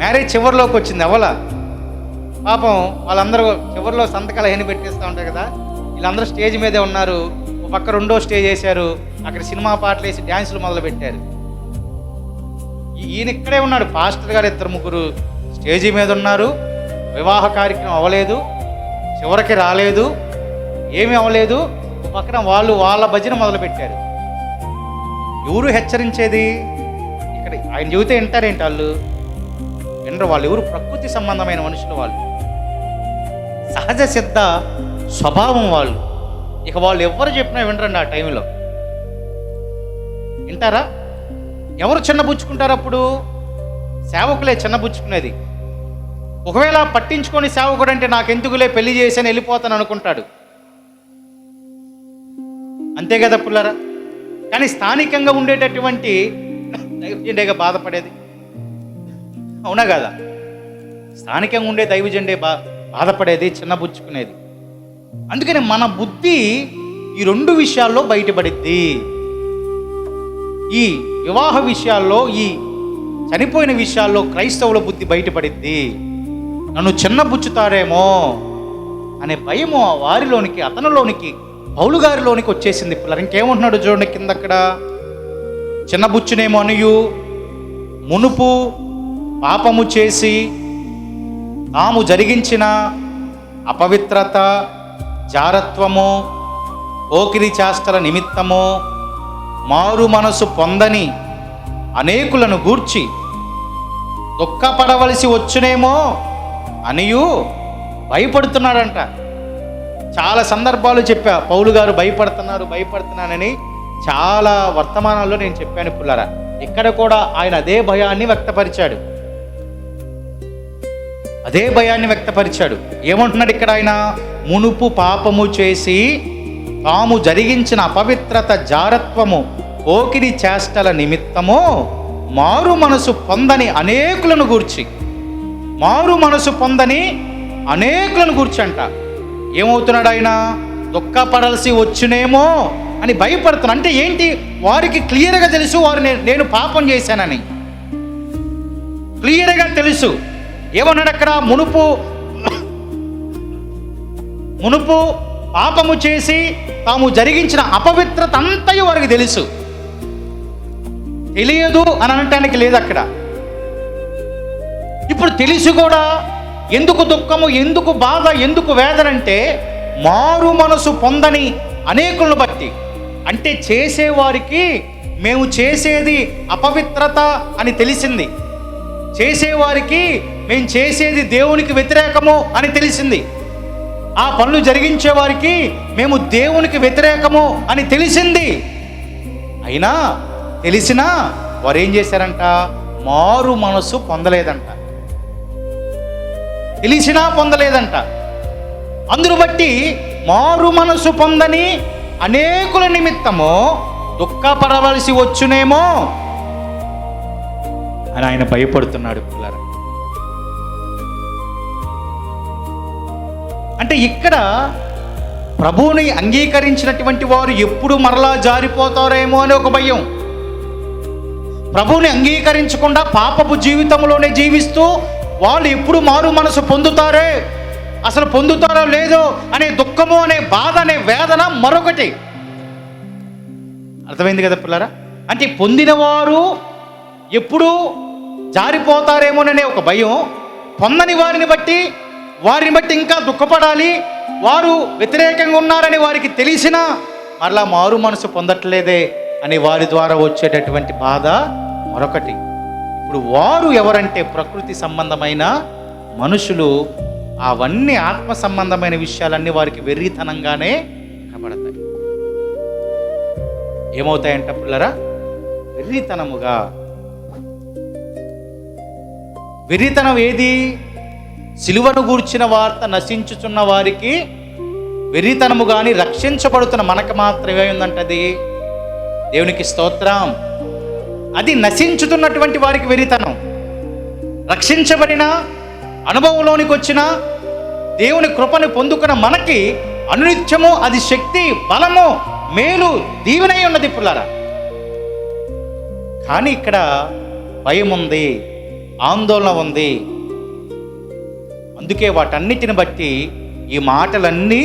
మ్యారేజ్ చివరిలోకి వచ్చింది, అవలా. పాపం వాళ్ళందరూ చివరిలో సంతకాలు అయిన పెట్టేస్తూ ఉంటారు కదా, వీళ్ళందరూ స్టేజ్ మీదే ఉన్నారు. ఒక పక్క రెండో స్టేజ్ వేశారు, అక్కడ సినిమా పాటలు వేసి డ్యాన్సులు మొదలు పెట్టారు. ఈయన ఇక్కడే ఉన్నాడు, పాస్టర్ గారు 2-3 స్టేజీ మీద ఉన్నారు. వివాహ కార్యక్రమం అవ్వలేదు, చివరికి రాలేదు, ఏమీ అవ్వలేదు. ఒక పక్కన వాళ్ళు వాళ్ళ భజన మొదలు పెట్టారు. ఎవరు హెచ్చరించేది? ఇక్కడ ఆయన చెబితే వింటారేంటి? వాళ్ళు వినరు. వాళ్ళు ఎవరు? ప్రకృతి సంబంధమైన మనుషులు, వాళ్ళు సహజ సిద్ధ స్వభావం వాళ్ళు. ఇక వాళ్ళు ఎవరు చెప్పినా వినరండి. ఆ టైంలో వింటారా? ఎవరు చిన్నబుచ్చుకుంటారు? అప్పుడు సేవకులే చిన్నబుచ్చుకునేది. ఒకవేళ పట్టించుకొని సేవకుడు అంటే నాకెందుకులే పెళ్లి చేసి వెళ్ళిపోతాను అనుకుంటాడు, అంతే కదా పుల్లారా? కానీ స్థానికంగా ఉండేటటువంటి దైవజెండేగా బాధపడేది, అవునా కదా? స్థానికంగా ఉండే దైవజెండే బాధపడేది, చిన్నబుచ్చుకునేది. అందుకని మన బుద్ధి ఈ 2 విషయాల్లో బయటపడిద్ది. ఈ వివాహ విషయాల్లో, ఈ చనిపోయిన విషయాల్లో క్రైస్తవుల బుద్ధి బయటపడిద్ది. నన్ను చిన్నబుచ్చుతారేమో అనే భయము వారిలోనికి, అతనిలోనికి, పౌలు గారిలోనికి వచ్చేసింది. పిల్లలు ఇంకేమంటున్నాడు చూడండి కింద అక్కడ. చిన్నబుచ్చునేమో అనియు మునుపు పాపము చేసి తాము జరిగించిన అపవిత్రత, జారత్వము, పోకిరి చేష్టల నిమిత్తము మారు మనసు పొందని అనేకులను గూర్చి దుఃఖపడవలసి వచ్చునేమో అనియు భయపడుతున్నాడంట. చాలా సందర్భాలు చెప్పా, పౌలు గారు భయపడుతున్నానని చాలా వర్తమానాల్లో నేను చెప్పాను పుల్లారా. ఇక్కడ కూడా ఆయన అదే భయాన్ని వ్యక్తపరిచాడు. ఏమంటున్నాడు ఇక్కడ ఆయన? మునుపు పాపము చేసి తాము జరిగించిన అపవిత్రత, జారత్వము, పోకిరి చేష్టల నిమిత్తము మారు మనసు పొందని అనేకులను గూర్చి అంట. ఏమవుతున్నాడు ఆయన? దుఃఖపడాల్సి వచ్చునేమో అని భయపడుతున్నా. అంటే ఏంటి? వారికి క్లియర్గా తెలుసు నేను పాపం చేశానని క్లియర్గా తెలుసు. ఏమన్నాడు అక్కడ? మునుపు పాపము చేసి తాము జరిగించిన అపవిత్రత అంతయు వారికి తెలుసు. తెలియదు అని అనటానికి లేదు అక్కడ. ఇప్పుడు తెలిసి కూడా ఎందుకు దుఃఖము, ఎందుకు బాధ, ఎందుకు వేదన అంటే మారు మనసు పొందని అనేకులను బట్టి. అంటే చేసేవారికి మేము చేసేది అపవిత్రత అని తెలిసింది, చేసేవారికి మేము చేసేది దేవునికి వ్యతిరేకము అని తెలిసింది, ఆ పనులు జరిగించే వారికి మేము దేవునికి వ్యతిరేకము అని తెలిసింది. అయినా తెలిసినా వారు ఏం చేశారంట? మారు మనసు పొందలేదంట. తెలిసినా పొందలేదంట. అందును బట్టి మారు మనసు పొందని అనేకుల నిమిత్తము దుఃఖపడవలసి వచ్చునేమో అని ఆయన భయపడుతున్నాడు పిల్లరా. అంటే ఇక్కడ ప్రభువుని అంగీకరించినటువంటి వారు ఎప్పుడు మరలా జారిపోతారేమో అని ఒక భయం. ప్రభువుని అంగీకరించకుండా పాపపు జీవితంలోనే జీవిస్తూ వాళ్ళు ఎప్పుడు మారు మనసు పొందుతారే, అసలు పొందుతారో లేదో అనే దుఃఖము, అనే బాధ, అనే వేదన మరొకటి. అర్థమైంది కదా పిల్లరా? అంటే పొందిన వారు ఎప్పుడు జారిపోతారేమోననే ఒక భయం, పొందని వారిని బట్టి ఇంకా దుఃఖపడాలి, వారు వ్యతిరేకంగా ఉన్నారని వారికి తెలిసినా మరలా మారు మనసు పొందట్లేదే అని వారి ద్వారా వచ్చేటటువంటి బాధ మరొకటి. ఇప్పుడు వారు ఎవరంటే ప్రకృతి సంబంధమైన మనుషులు. అవన్నీ ఆత్మ సంబంధమైన విషయాలన్నీ వారికి వెర్రితనంగానే కనబడతాయి. ఏమవుతాయంట పిల్లరా? వెర్రితనం ఏది? సిలువను గూర్చిన వార్త నశించుచున్న వారికి వెర్రితనము కానీ రక్షించబడుతున్న మనకు మాత్రమే ఉందంటది దేవునికి స్తోత్రం. అది నశించుతున్నటువంటి వారికి వెరితనం. రక్షించబడిన అనుభవంలోనికి వచ్చిన దేవుని కృపను పొందుకున్న మనకి అనునిత్యము అది శక్తి, బలము, మేలు, దీవెనై ఉన్నది పుల్లారా. కానీ ఇక్కడ భయం ఉంది, ఆందోళన ఉంది. అందుకే వాటన్నిటిని బట్టి ఈ మాటలన్నీ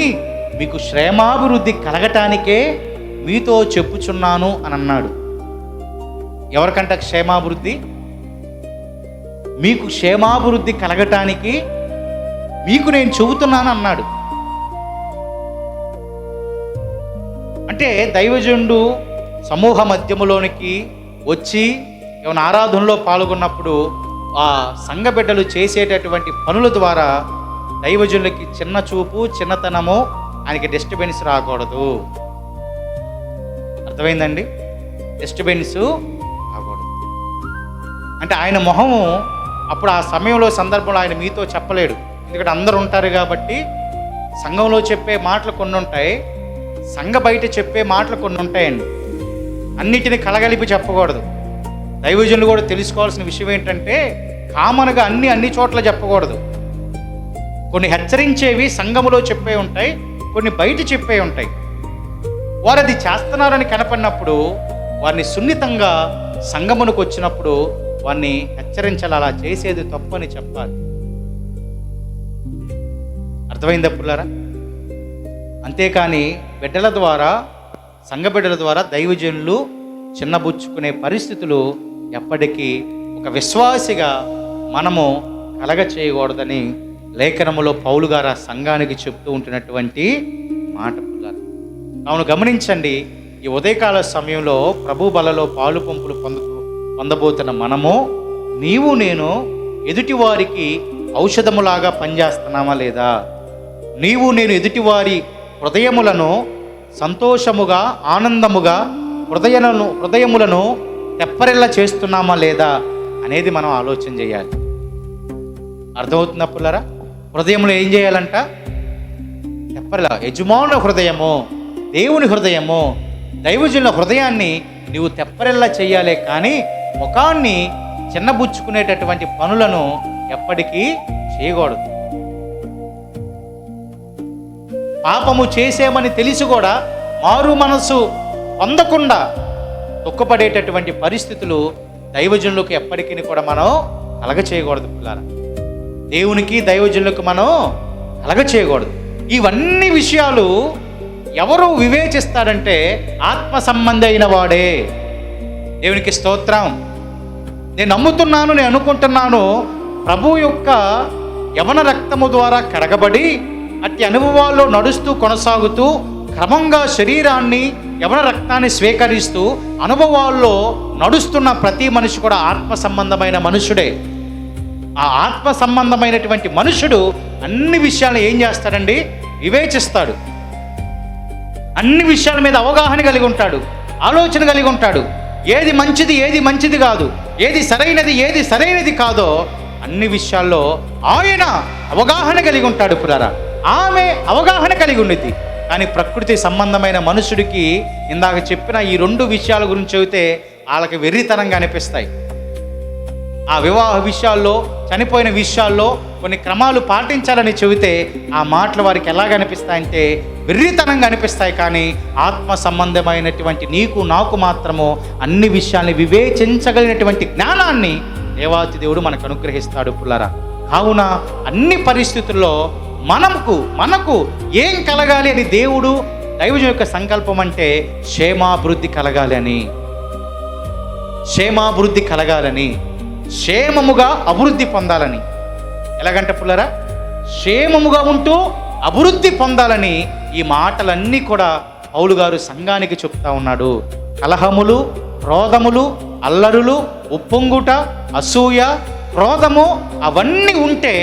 మీకు క్షేమాభివృద్ధి కలగటానికే మీతో చెప్పుచున్నాను అని అన్నాడు. ఎవరికంట క్షేమాభివృద్ధి? మీకు క్షేమాభివృద్ధి కలగటానికి మీకు నేను చెబుతున్నాను అన్నాడు. అంటే దైవజనుడు సమూహ మధ్యములోనికి వచ్చి ఏమైనా ఆరాధనలో పాల్గొన్నప్పుడు ఆ సంఘ బిడ్డలు చేసేటటువంటి పనుల ద్వారా దైవజనులకి చిన్న చూపు, చిన్నతనము, ఆయనకి డిస్టర్బెన్స్ రాకూడదు. అర్థమైందండి? డిస్టర్బెన్స్ రాకూడదు అంటే ఆయన మొహము అప్పుడు ఆ సమయంలో సందర్భంలో ఆయన మీతో చెప్పలేడు. ఎందుకంటే అందరు ఉంటారు కాబట్టి సంఘంలో చెప్పే మాటలు కొన్ని ఉంటాయి, సంఘ బయట చెప్పే మాటలు కొన్ని ఉంటాయండి. అన్నిటిని కలగలిపి చెప్పకూడదు. దైవజనులు కూడా తెలుసుకోవాల్సిన విషయం ఏంటంటే కామన్గా అన్ని చోట్ల చెప్పకూడదు. కొన్ని హెచ్చరించేవి సంఘములో చెప్పే ఉంటాయి, కొన్ని బయట చెప్పే ఉంటాయి. వారు అది చేస్తున్నారని కనపడినప్పుడు వారిని సున్నితంగా సంఘమునకు వచ్చినప్పుడు వారిని హెచ్చరించాలి. అలా చేసేది తప్పు అని చెప్పాలి. అర్థమైందా పుల్లారా? అంతేకాని బిడ్డల ద్వారా, సంఘ బిడ్డల ద్వారా దైవజనులు చిన్నబుచ్చుకునే పరిస్థితులు ఎప్పటికీ ఒక విశ్వాసిగా మనము కలగ చేయకూడదని లేఖనములో పౌలు గారు ఆ సంఘానికి చెప్తూ ఉంటున్నటువంటి మాట పుల్లారా. కావున గమనించండి, ఈ ఉదయకాల సమయంలో ప్రభు బలలో పాలు పంపులు పొందబోతున్న మనము, నీవు నేను ఎదుటివారికి ఔషధములాగా పనిచేస్తున్నామా లేదా? నీవు నేను ఎదుటివారి హృదయములను సంతోషముగా, ఆనందముగా, హృదయములను తెప్పరిల్ల చేస్తున్నామా లేదా అనేది మనం ఆలోచన చేయాలి. అర్థమవుతుందా పుల్లారా? హృదయంలో ఏం చేయాలంట? తెప్పరిల్ల. యజమానుల హృదయము, దేవుని హృదయము, దైవజనుల హృదయాన్ని నీవు తెప్పరిల్లా చేయాలే కానీ ముఖాన్ని చిన్నబుచ్చుకునేటటువంటి పనులను ఎప్పటికీ చేయకూడదు. పాపము చేసేమని తెలిసి కూడా మారు మనసు పొందకుండా దుఃఖపడేటటువంటి పరిస్థితులు దైవజనులకు ఎప్పటికీ కూడా మనం కలగ చేయకూడదు పిల్లారా. దేవునికి దైవజనులకు మనం కలగ చేయకూడదు. ఇవన్నీ విషయాలు ఎవరు వివేచిస్తాడంటే ఆత్మ సంబంధి అయిన వాడే. దేవునికి స్తోత్రం. నేను నమ్ముతున్నాను, నేను అనుకుంటున్నాను, ప్రభు యొక్క యవన రక్తము ద్వారా కడగబడి అట్టి అనుభవాల్లో నడుస్తూ కొనసాగుతూ క్రమంగా శరీరాన్ని, యవన రక్తాన్ని స్వీకరిస్తూ అనుభవాల్లో నడుస్తున్న ప్రతి మనిషి కూడా ఆత్మ సంబంధమైన మనుషుడే. ఆ ఆత్మ సంబంధమైనటువంటి మనుషుడు అన్ని విషయాలను ఏం చేస్తాడండి? వివేచిస్తాడు. అన్ని విషయాల మీద అవగాహన కలిగి ఉంటాడు, ఆలోచన కలిగి ఉంటాడు. ఏది మంచిది, ఏది మంచిది కాదు, ఏది సరైనది, ఏది సరైనది కాదో అన్ని విషయాల్లో ఆయన అవగాహన కలిగి ఉంటాడు పురారా. ఆమె అవగాహన కలిగి ఉన్నది. కానీ ప్రకృతి సంబంధమైన మనుషుడికి ఇందాక చెప్పిన ఈ రెండు విషయాల గురించి చెబితే వాళ్ళకి వెర్రితనంగా అనిపిస్తాయి. ఆ వివాహ విషయాల్లో, చనిపోయిన విషయాల్లో కొన్ని క్రమాలు పాటించాలని చెబితే ఆ మాటలు వారికి ఎలాగ అనిపిస్తాయంటే వెర్రితనంగా అనిపిస్తాయి. కానీ ఆత్మ సంబంధమైనటువంటి నీకు నాకు మాత్రము అన్ని విషయాల్ని వివేచించగలిగినటువంటి జ్ఞానాన్ని దేవాతి దేవుడు మనకు అనుగ్రహిస్తాడు పుల్లారా. కావున అన్ని పరిస్థితుల్లో మనకు ఏం కలగాలి అని దేవుడు, దైవజనుల యొక్క సంకల్పం అంటే క్షేమాభివృద్ధి కలగాలి అని, క్షేమాభివృద్ధి కలగాలని, క్షేమముగా అభివృద్ధి పొందాలని. ఎలాగంటే పుల్లరా, క్షేమముగా ఉంటూ అభివృద్ధి పొందాలని ఈ మాటలన్నీ కూడా పౌలు గారు సంఘానికి చెప్తా ఉన్నాడు. కలహములు, క్రోధములు, అల్లరులు, ఉప్పొంగుట, అసూయ, క్రోధము అవన్నీ ఉంటే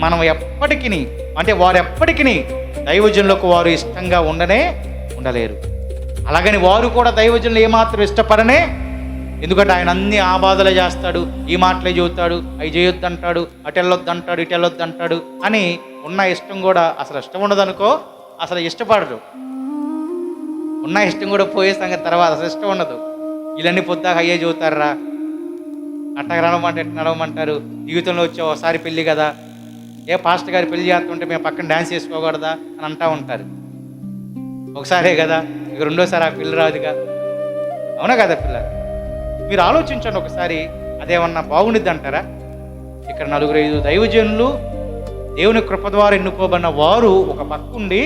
మనం ఎప్పటికీ అంటే వారు ఎప్పటికీ దైవజనులకు వారు ఇష్టంగా ఉండలేరు. అలాగని వారు కూడా దైవజనులు ఏమాత్రం ఇష్టపడనే. ఎందుకంటే ఆయన అన్ని ఆ బాధలే చేస్తాడు, ఈ మాటలే చెబుతాడు, అవి చేయొద్దు అంటాడు, అటు వెళ్ళొద్దు అంటాడు, ఇటు వెళ్ళొద్దు అంటాడు అని ఉన్న ఇష్టం కూడా అసలు ఇష్టం ఉండదనుకో, అసలు ఇష్టపడరు. ఉన్న ఇష్టం కూడా పోయే సంగతి తర్వాత అసలు ఇష్టం ఉండదు. వీళ్ళన్నీ పొద్దాక అయ్యే చదువుతారా, అట్టగా నడవమంటే ఎట్లా నడవమంటారు, జీవితంలో వచ్చే ఒకసారి పెళ్ళి కదా, ఏ పాస్టర్ గారి పెళ్లి చేస్తుంటే మేము పక్కన డ్యాన్స్ చేసుకోకూడదా అని అంటూ ఉంటారు. ఒకసారే కదా, ఇక రెండోసారి ఆ పిల్ల రాదుగా. అవునా కదా పిల్లలు? మీరు ఆలోచించండి ఒకసారి, అదేమన్నా బాగుండిద్ది అంటారా? ఇక్కడ 4-5 దైవజనులు దేవుని కృప ద్వారా ఎన్నుకోబడిన వారు ఒక పక్క ఉండి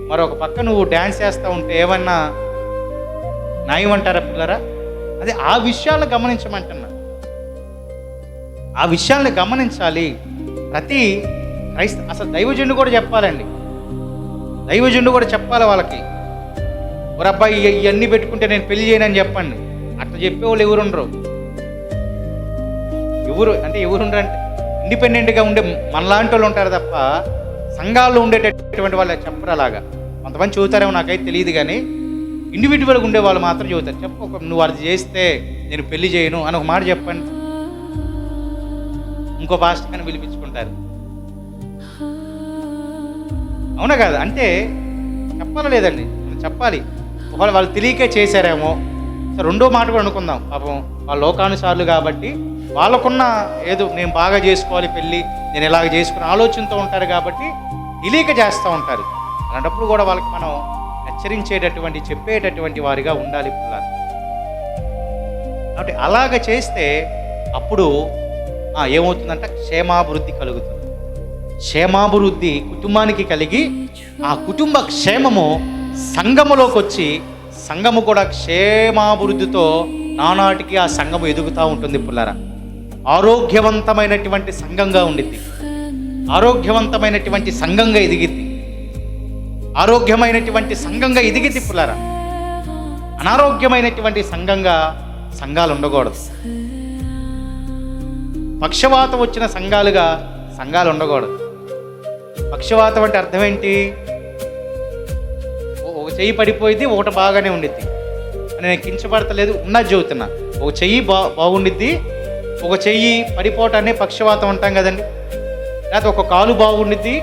మరొక పక్క నువ్వు డ్యాన్స్ చేస్తూ ఉంటే ఏమన్నా న్యాయం అంటారా పిల్లరా? అదే ఆ విషయాలను గమనించమంటున్నా. ఆ విషయాలను గమనించాలి. ప్రతి అసలు దైవజనుడు కూడా చెప్పాలండి. దైవజనుడు కూడా చెప్పాలి వాళ్ళకి, ఒక అబ్బాయి ఇవన్నీ పెట్టుకుంటే నేను పెళ్లి చేయనని చెప్పండి. అట్లా చెప్పేవాళ్ళు ఎవరుండరు. ఎవరుండరు అంటే ఇండిపెండెంట్గా ఉండే మనలాంటి వాళ్ళు ఉంటారు తప్ప సంఘాల్లో ఉండేటటువంటి వాళ్ళు చెప్పరు. అలాగా కొంతమంది చదువుతారేమో నాకైతే తెలియదు, కానీ ఇండివిజువల్గా ఉండే వాళ్ళు మాత్రం చదువుతారు. నువ్వు అది చేస్తే నేను పెళ్లి చేయను అని ఒక మాట చెప్పండి, ఇంకో పాస్టర్ అని పిలిపించుకుంటారు. అవునా కాదు? అంటే చెప్పాలి లేదండి, చెప్పాలి. ఒకవేళ వాళ్ళు తెలియకే చేశారేమో, సరే రెండో మాట కూడా అనుకుందాం, పాపం వాళ్ళు లోకానుసారులు కాబట్టి వాళ్ళకున్న ఏదో నేను బాగా చేసుకోవాలి పెళ్ళి, నేను ఇలాగ చేసుకునే ఆలోచనతో ఉంటారు కాబట్టి తెలియక చేస్తూ ఉంటారు. అలాంటప్పుడు కూడా వాళ్ళకి మనం హెచ్చరించేటటువంటి చెప్పేటటువంటి వారిగా ఉండాలి పిల్లలు. కాబట్టి అలాగ చేస్తే అప్పుడు ఏమవుతుందంటే క్షేమాభివృద్ధి కలుగుతుంది. క్షేమాభివృద్ధి కుటుంబానికి కలిగి ఆ కుటుంబ క్షేమము సంఘములోకి వచ్చి సంఘము కూడా క్షేమాభివృద్ధితో నానాటికి ఆ సంఘము ఎదుగుతూ ఉంటుంది పుల్లారా. ఆరోగ్యవంతమైనటువంటి సంఘంగా ఉండిద్ది, ఆరోగ్యవంతమైనటువంటి సంఘంగా ఎదిగిద్ది, ఆరోగ్యమైనటువంటి సంఘంగా ఎదిగిద్ది పుల్లారా. అనారోగ్యమైనటువంటి సంఘాలు ఉండకూడదు. పక్షవాతం వచ్చిన సంఘాలు ఉండకూడదు. పక్షవాతం అంటే అర్థం ఏంటి? ఒక చెయ్యి పడిపోయింది, ఒకటి బాగానే ఉండిద్ది అని నేను కించపడతలేదు, ఉన్నది చెబుతున్నా. ఒక చెయ్యి బాగుండిద్ది, ఒక చెయ్యి పడిపోవటాన్ని పక్షవాతం అంటాం కదండి. లేకపోతే ఒక కాలు బాగుండిద్ది,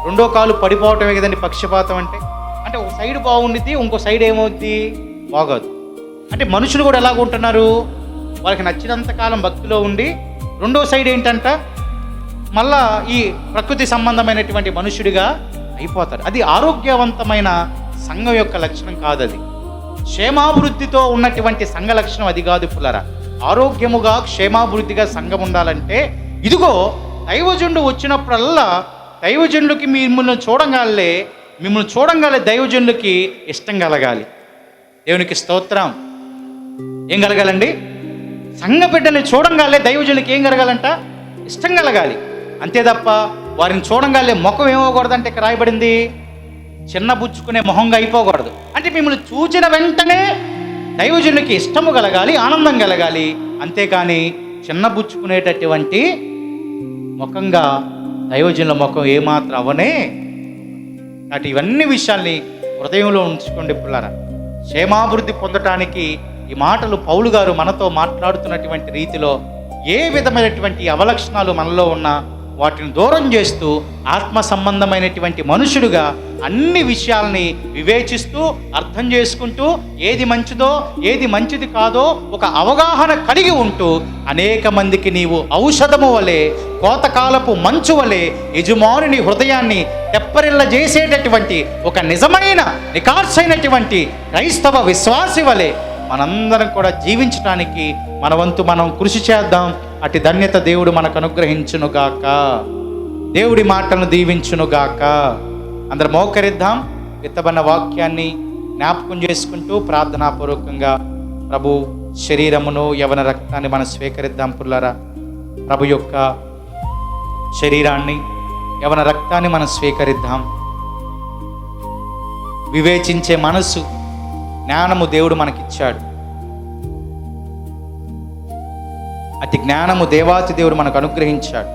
రెండో కాలు పడిపోవటమే కదండి పక్షపాతం అంటే. అంటే ఒక సైడ్ బాగుండిద్ది, ఇంకో సైడ్ ఏమవుద్ది? బాగోదు. అంటే మనుషులు కూడా ఎలాగుంటున్నారు? వాళ్ళకి నచ్చినంత కాలం భక్తిలో ఉండి రెండో సైడ్ ఏంటంట మళ్ళా ఈ ప్రకృతి సంబంధమైనటువంటి మనుషుడిగా అయిపోతారు. అది ఆరోగ్యవంతమైన సంఘం యొక్క లక్షణం కాదు. అది క్షేమాభివృద్ధితో ఉన్నటువంటి సంఘ లక్షణం అది కాదు పుల్లరా. ఆరోగ్యముగా క్షేమాభివృద్ధిగా సంఘం ఉండాలంటే ఇదిగో దైవజనుడు వచ్చినప్పుడల్లా దైవజనులకి మిమ్మల్ని చూడంగానే దైవజనులకి ఇష్టం కలగాలి. దేవునికి స్తోత్రం. ఏం కలగాలండి? సంఘ బిడ్డని చూడంగానే దైవజనులకి ఏం కలగాలంట? ఇష్టం కలగాలి. అంతే తప్ప వారిని చూడంగానే ముఖం ఏమవకూడదంటే ఇక్కడ రాయబడింది, చిన్నబుచ్చుకునే మొహంగా అయిపోకూడదు. అంటే మిమ్మల్ని చూచిన వెంటనే దైవజనులకి ఇష్టము కలగాలి, ఆనందం కలగాలి. అంతేకాని చిన్నబుచ్చుకునేటటువంటి ముఖంగా దైవజనుల ముఖం ఏమాత్రం అవనే. అటు ఇవన్నీ విషయాల్ని హృదయంలో ఉంచుకోండి పిల్లరా. క్షేమాభివృద్ధి పొందటానికి ఈ మాటలు పౌలు గారు మనతో మాట్లాడుతున్నటువంటి రీతిలో ఏ విధమైనటువంటి అవలక్షణాలు మనలో ఉన్నా వాటిని దూరం చేస్తూ ఆత్మ సంబంధమైనటువంటి మనుషుడుగా అన్ని విషయాల్ని వివేచిస్తూ అర్థం చేసుకుంటూ ఏది మంచిదో ఏది మంచిది కాదో ఒక అవగాహన కలిగి ఉంటూ అనేక మందికి నీవు ఔషధము వలె, కోతకాలపు మంచు వలె యజమానుని హృదయాన్ని తెప్పరిల్ల చేసేటటువంటి ఒక నిజమైన నికార్సైనటువంటి క్రైస్తవ విశ్వాసి వలె మనందరం కూడా జీవించడానికి మన వంతు మనం కృషి చేద్దాం. అటు ధన్యత దేవుడు మనకు అనుగ్రహించునుగాక. దేవుడి మాటలను దీవించునుగాక. అందరు మోకరిద్దాం. విత్తబడిన వాక్యాన్ని జ్ఞాపకం చేసుకుంటూ ప్రార్థనాపూర్వకంగా ప్రభు శరీరమును యవన రక్తాన్ని మనం స్వీకరిద్దాం పుల్లరా. ప్రభు యొక్క శరీరాన్ని యవన రక్తాన్ని మనం స్వీకరిద్దాం. వివేచించే మనసు, జ్ఞానము దేవుడు మనకిచ్చాడు. అతి జ్ఞానము దేవాతి దేవుడు మనకు అనుగ్రహించాడు.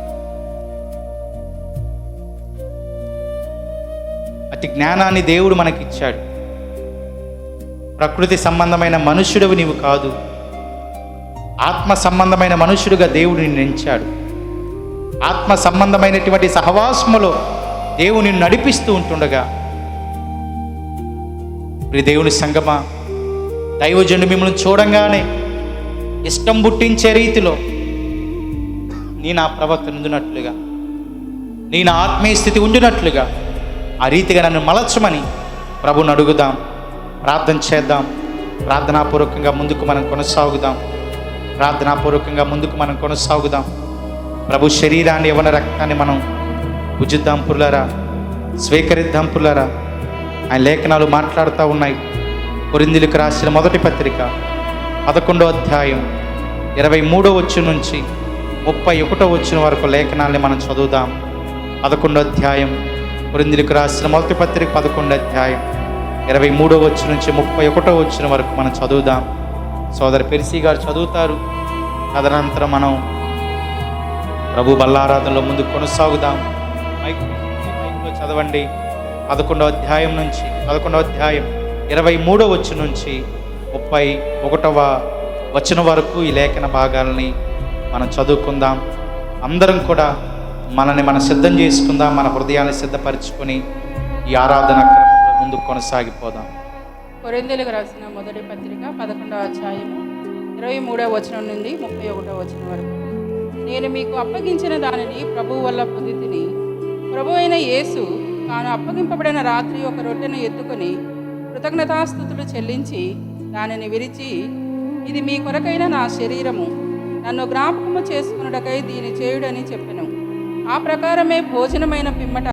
అతి జ్ఞానాన్ని దేవుడు మనకిచ్చాడు. ప్రకృతి సంబంధమైన మనుష్యుడు నీవు కాదు, ఆత్మ సంబంధమైన మనుష్యుడుగా దేవుడు నిన్ను ఎంచాడు. ఆత్మ సంబంధమైనటువంటి సహవాసములో దేవుని నడిపిస్తూ ఉంటుండగా ప్రియ దేవుని సంగమా, దైవజనుడు మిమ్మల్ని చూడంగానే ఇష్టం పుట్టించే రీతిలో నీ నా ప్రవర్తన ఉండినట్లుగా, నీ నా ఆత్మీయ స్థితి ఉండినట్లుగా ఆ రీతిగా నన్ను మలచమని ప్రభుని అడుగుదాం, ప్రార్థన చేద్దాం. ప్రార్థనాపూర్వకంగా ముందుకు మనం కొనసాగుదాం. ప్రార్థనాపూర్వకంగా ముందుకు మనం కొనసాగుదాం. ప్రభు శరీరాన్ని, యవ్వన రక్తాన్ని మనం భుజిద్దాం పురులారా, స్వీకరిద్దాం పురులారా. ఆయన లేఖనాలు మాట్లాడుతూ ఉన్నాయి. కొరింథీయులకు రాసిన మొదటి పత్రిక 11వ అధ్యాయం 23వ వచనం నుంచి 31వ వచనం వరకు లేఖనాల్ని మనం చదువుదాం. 11వ అధ్యాయం కొరింథీయులకు రాసిన మొదటి పత్రిక 11వ అధ్యాయం 23వ వచనం నుంచి 31వ వచనం వరకు మనం చదువుదాం. సోదరు పెర్సీ గారు చదువుతారు. తదనంతరం మనం ప్రభు బల్లారాధనలో ముందుకు కొనసాగుదాం. మైక్లో చదవండి. 11వ అధ్యాయం 23వ వచనం నుంచి 31వ వచనం వరకు ఈ లేఖన భాగాలని మనం చదువుకుందాం. అందరం కూడా మనని మనం సిద్ధం చేసుకుందాం. మన హృదయాన్ని సిద్ధపరచుకొని ఈ ఆరాధన క్రమంలో ముందుకు కొనసాగిపోదాం. కొరింథీయులకు రాసిన మొదటి పత్రిక 11వ అధ్యాయము 23వ వచనం నుండి 31వ వచనం వరకు. నేను మీకు అప్పగించిన దానిని ప్రభువు వల్ల పొందితిని. ప్రభు అయిన యేసు తాను అప్పగింపబడిన రాత్రి ఒక రొట్టెను ఎత్తుకొని కృతజ్ఞతాస్తుతులు చెల్లించి దానిని విరిచి, ఇది మీ కొరకైన నా శరీరము, నన్ను జ్ఞాపకము చేసుకున్నటకై దీని చేయుడని చెప్పెను. ఆ ప్రకారమే భోజనమైన పిమ్మట